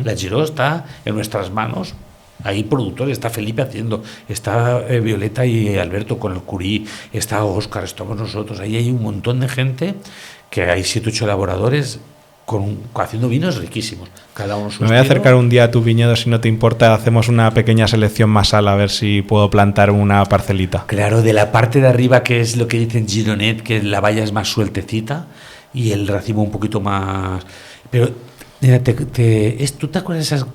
La Giró está en nuestras manos. Hay productores, está Felipe haciendo, está Violeta y Alberto con el Curí, está Óscar, estamos nosotros. Ahí hay un montón de gente, que hay 7-8 elaboradores haciendo vinos riquísimos, cada uno su Me voy a estilo. acercar un día a tu viñedo, si no te importa, hacemos una pequeña selección masal a ver si puedo plantar una parcelita. Claro, de la parte de arriba, que es lo que dicen Gironet, que la valla es más sueltecita y el racimo un poquito más... Pero mira, ¿tú te acuerdas de esos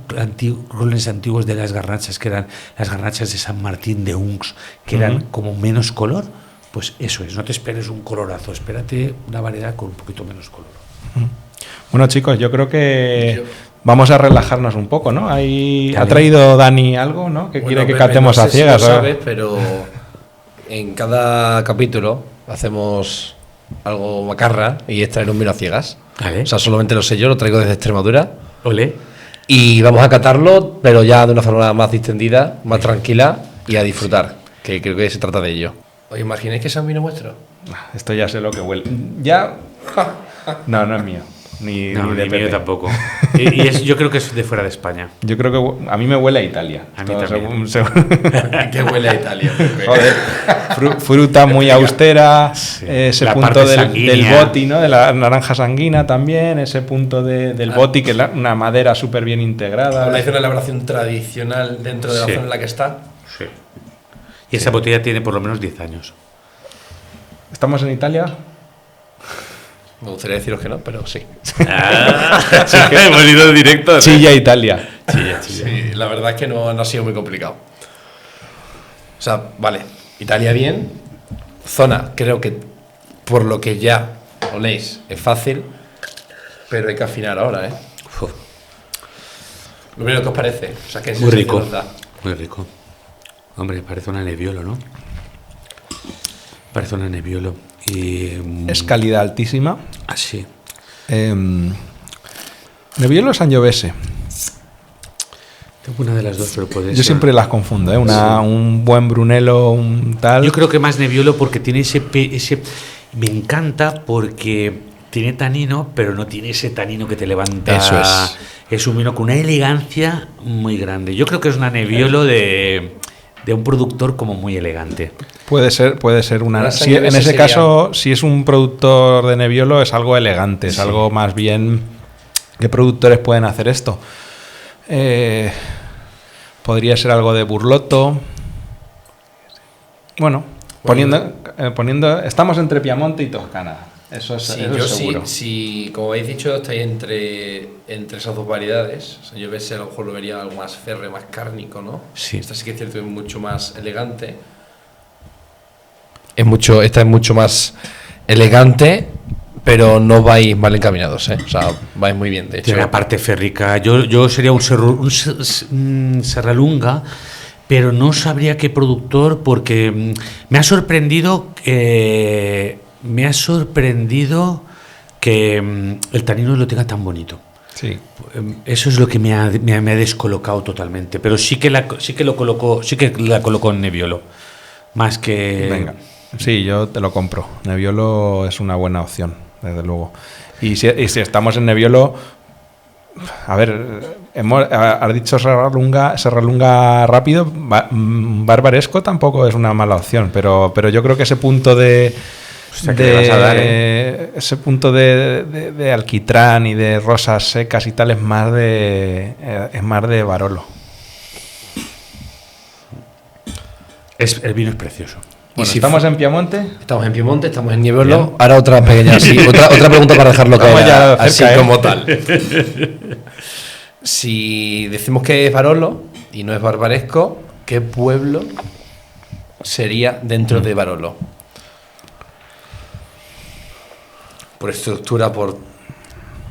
clones antiguos de las garnachas, que eran las garnachas de San Martín de Unx, que eran como menos color? Pues eso es, no te esperes un colorazo, espérate una variedad con un poquito menos color. Bueno, chicos, yo creo que vamos a relajarnos un poco, ¿no? Ha traído Dani algo, ¿no? Que quiere que catemos no sé a ciegas. Si lo sabes, pero en cada capítulo hacemos algo macarra y es traer un vino a ciegas. Vale. O sea, solamente lo sé yo, lo traigo desde Extremadura. Olé. Y vamos a catarlo, pero ya de una forma más distendida, más tranquila y a disfrutar, que creo que se trata de ello. ¿Os imagináis que sea un vino vuestro? Esto ya sé lo que huele. Ya... No es mío. Ni de mío Pepe. tampoco. Yo creo que es de fuera de España. Yo creo que a mí me huele a Italia. A mí también. ¿Qué huele a Italia? Joder, fruta muy austera, Sí. ese La punto parte del sanguínea. boti, ¿no? De la naranja sanguina también, ese punto del boti, que es una madera súper bien integrada. ¿Habláis de una elaboración tradicional dentro de la Sí. zona en la que está? Sí. Y esa botella tiene por lo menos 10 años. ¿Estamos en Italia? Me gustaría deciros que no, pero sí. Hemos ido directo, ¿no? Chilla, Italia. Sí, la verdad es que no ha sido muy complicado. O sea, vale, Italia bien. Zona, creo que por lo que ya oléis es fácil, pero hay que afinar ahora, ¿eh? Uf, Lo primero que os parece. O sea, que muy rico. os da. Muy rico. Hombre, parece una Nebbiolo, ¿no? Parece una Nebbiolo. Y, Es calidad altísima. así. Nebbiolo o Sangiovese. Tengo una de las dos, pero puede Yo ser. siempre las confundo, ¿eh? Un buen Brunello, un tal. Yo creo que más Nebbiolo porque tiene ese... Me encanta porque tiene tanino, pero no tiene ese tanino que te levanta. Eso es. Es un vino con una elegancia muy grande. Yo creo que es una Nebbiolo de un productor como muy elegante. Puede ser una... Una Si, en ese sería- caso, si es un productor de Nebbiolo, es algo elegante, es Sí. algo más bien... ¿Qué productores pueden hacer esto? Podría ser algo de Burlotto. Bueno, poniendo... Estamos entre Piamonte y Toscana. Eso es, Sí, eso yo es seguro. sí, como habéis dicho, estáis entre esas dos variedades. O sea, yo a lo mejor lo vería algo más férreo, más cárnico, ¿no? Sí. Esta sí que es cierto, es mucho más elegante. Esta es mucho más elegante, pero no vais mal encaminados, ¿eh? O sea, vais muy bien, de hecho. Tiene la parte férrica. Yo sería un Serralunga, pero no sabría qué productor, porque me ha sorprendido que el tanino lo tenga tan bonito. Sí. Eso es lo que me ha descolocado totalmente. Pero sí que la colocó en Nebbiolo. Más que. Venga. Sí, yo te lo compro. Nebbiolo es una buena opción, desde luego. Y si estamos en Nebbiolo, a ver, has dicho Serralunga rápido, Barbaresco tampoco es una mala opción, pero yo creo que ese punto de Hostia, ¿qué le vas a dar, ese punto de alquitrán y de rosas secas y tal es más de Barolo. El vino es precioso. Bueno, si estamos en Piamonte. Estamos en Piemonte, estamos en Nebbiolo. Ahora otra pequeña, otra pregunta para dejarlo Estamos caer ya así cerca, ¿eh? como tal. Si decimos que es Barolo y no es Barbaresco, ¿qué pueblo sería dentro de Barolo? Por estructura, por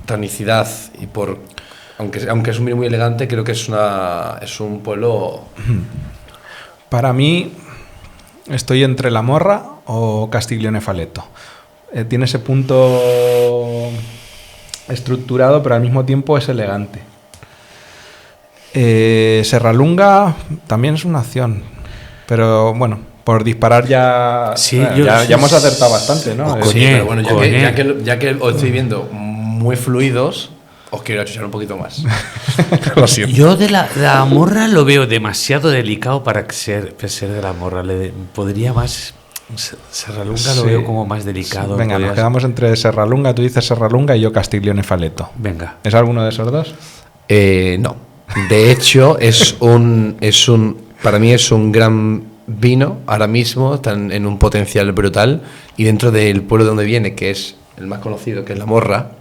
tanicidad y por... Aunque es un vino muy elegante, creo que es un pueblo... Para mí, estoy entre La Morra o Castiglione Faleto. Tiene ese punto estructurado, pero al mismo tiempo es elegante. Serralunga también es una opción, pero bueno, por disparar ya, Sí, ya hemos acertado bastante, ¿no? Coño, Sí, pero bueno, coño. ya que os estoy viendo muy fluidos, os quiero achuchar un poquito más. Lo siento. Yo de la morra lo veo demasiado delicado para ser de la morra. Podría más. Serralunga lo Sí. veo como más delicado. Venga, nos podrías- quedamos entre Serralunga, tú dices Serralunga y yo Castiglione Faleto. Venga. ¿Es alguno de esos dos? No. De hecho, para mí es un gran vino ahora mismo, están en un potencial brutal, y dentro del pueblo de donde viene, que es el más conocido, que es La Morra,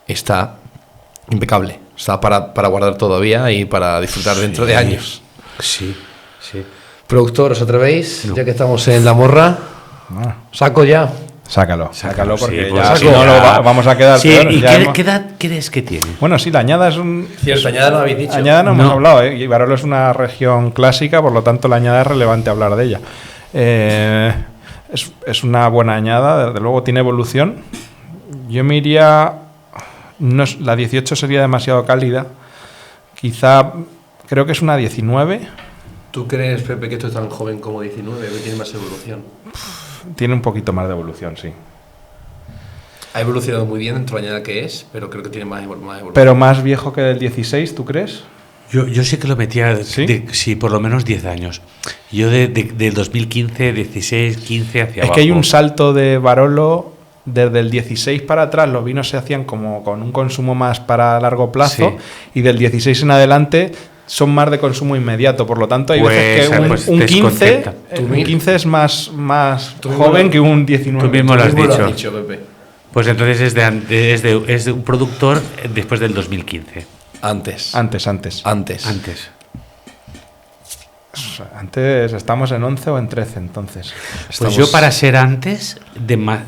está impecable. Está para guardar todavía y para disfrutar dentro de años. Sí, sí. Productor, ¿os atrevéis? No. Ya que estamos en La Morra, Ah, saco ya. sácalo porque sí, ya pues si no vamos a quedar Sí, peor. ¿y Ya qué, hemos- qué edad crees que tiene? Bueno, sí, la Añada es un... Cierto, añada no habéis dicho. Añada no hemos No. hablado, ¿eh? Y Barolo es una región clásica, por lo tanto la Añada es relevante hablar de ella. Es una buena añada, desde luego tiene evolución. Yo me iría... la 18 sería demasiado cálida. Quizá, creo que es una 19. ¿Tú crees, Pepe, que esto es tan joven como 19, que tiene más evolución? Tiene un poquito más de evolución, sí. Ha evolucionado muy bien dentro de la añada que es, pero creo que tiene más evolución. Pero más viejo que el 16, ¿tú crees? Yo sí que lo metía, ¿Sí? sí, por lo menos 10 años. Yo del 2015, 16, 15 hacia Es abajo. que hay un salto de Barolo desde el 16 para atrás. Los vinos se hacían como con un consumo más para largo plazo, Sí. y del 16 en adelante son más de consumo inmediato. Por lo tanto, hay Pues, veces que pues, un 15, descontenta. un 15 es más Tú mismo joven lo- que un 19. tú mismo lo has Tú mismo dicho. Pepe. Pues entonces es de un productor después del 2015. Antes. Antes. Antes. Antes estamos en 11 o en 13, entonces. Pues yo para ser antes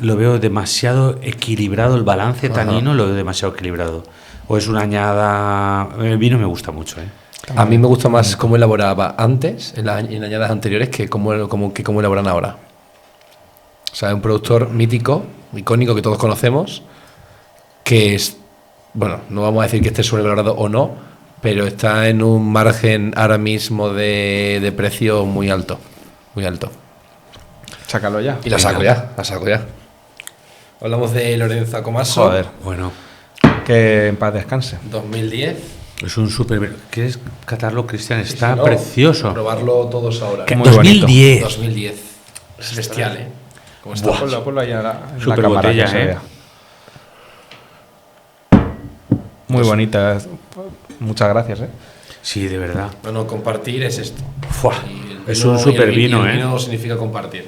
lo veo demasiado equilibrado, el balance tanino lo veo demasiado equilibrado. O es una añada... El vino me gusta mucho, ¿eh? A mí me gusta más cómo elaboraba antes, en añadas anteriores, que cómo elaboran ahora. O sea, es un productor mítico, icónico, que todos conocemos, que es, bueno, no vamos a decir que esté sobrevalorado o no, pero está en un margen ahora mismo de precio muy alto, muy alto. Sácalo ya. Y la saco ya. Hablamos de Lorenzo Acomaso. Joder, Bueno, que en paz descanse. 2010. es un súper... ¿Quieres catarlo, Cristian? Está Sí, no, precioso. Probarlo todos ahora. Que Muy bonito. 2010. 2010. Es bestial, ¿eh? ¿Cómo está? Ponlo ahí en la Súper cámara botella, que se ¿eh? vea. Muy bonita. Muchas gracias, ¿eh? Sí, de verdad. Bueno, compartir es esto. Fua, Y el es un súper vino, y el ¿eh? vino significa compartir.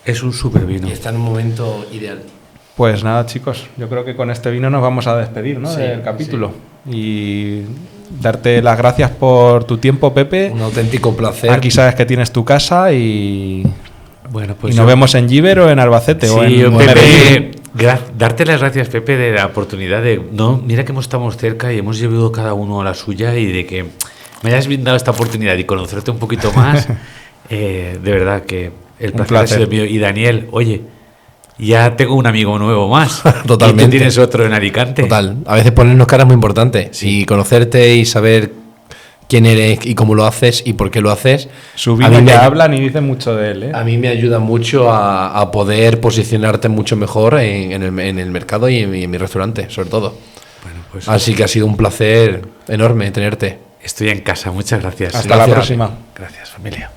Es un súper vino. Y está en un momento ideal. Pues nada, chicos, yo creo que con este vino nos vamos a despedir, ¿no? Sí, Del capítulo. Y darte las gracias por tu tiempo, Pepe. Un auténtico placer. Aquí sabes que tienes tu casa y Bueno, pues nos yo- vemos en Giver o en Albacete o Sí, en yo, Medellín. Pepe, darte las gracias, Pepe, de la oportunidad de... No, mira que estamos cerca y hemos llevado cada uno a la suya y de que me hayas brindado esta oportunidad y conocerte un poquito más. De verdad que el Un placer ha sido placer. mío. Y Daniel, oye, ya tengo un amigo nuevo más. Totalmente. Y tú tienes otro en Alicante. Total. A veces ponernos cara es muy importante. Y conocerte y saber quién eres y cómo lo haces y por qué lo haces. Su a vida mí me ya ayu- hablan y dicen mucho de él, ¿eh? A mí me ayuda mucho a poder posicionarte mucho mejor en el mercado y en mi restaurante, sobre todo. Bueno, pues Así que ha sido un placer enorme tenerte. estoy en casa. Muchas gracias. Hasta la Gracias. próxima. Gracias, familia.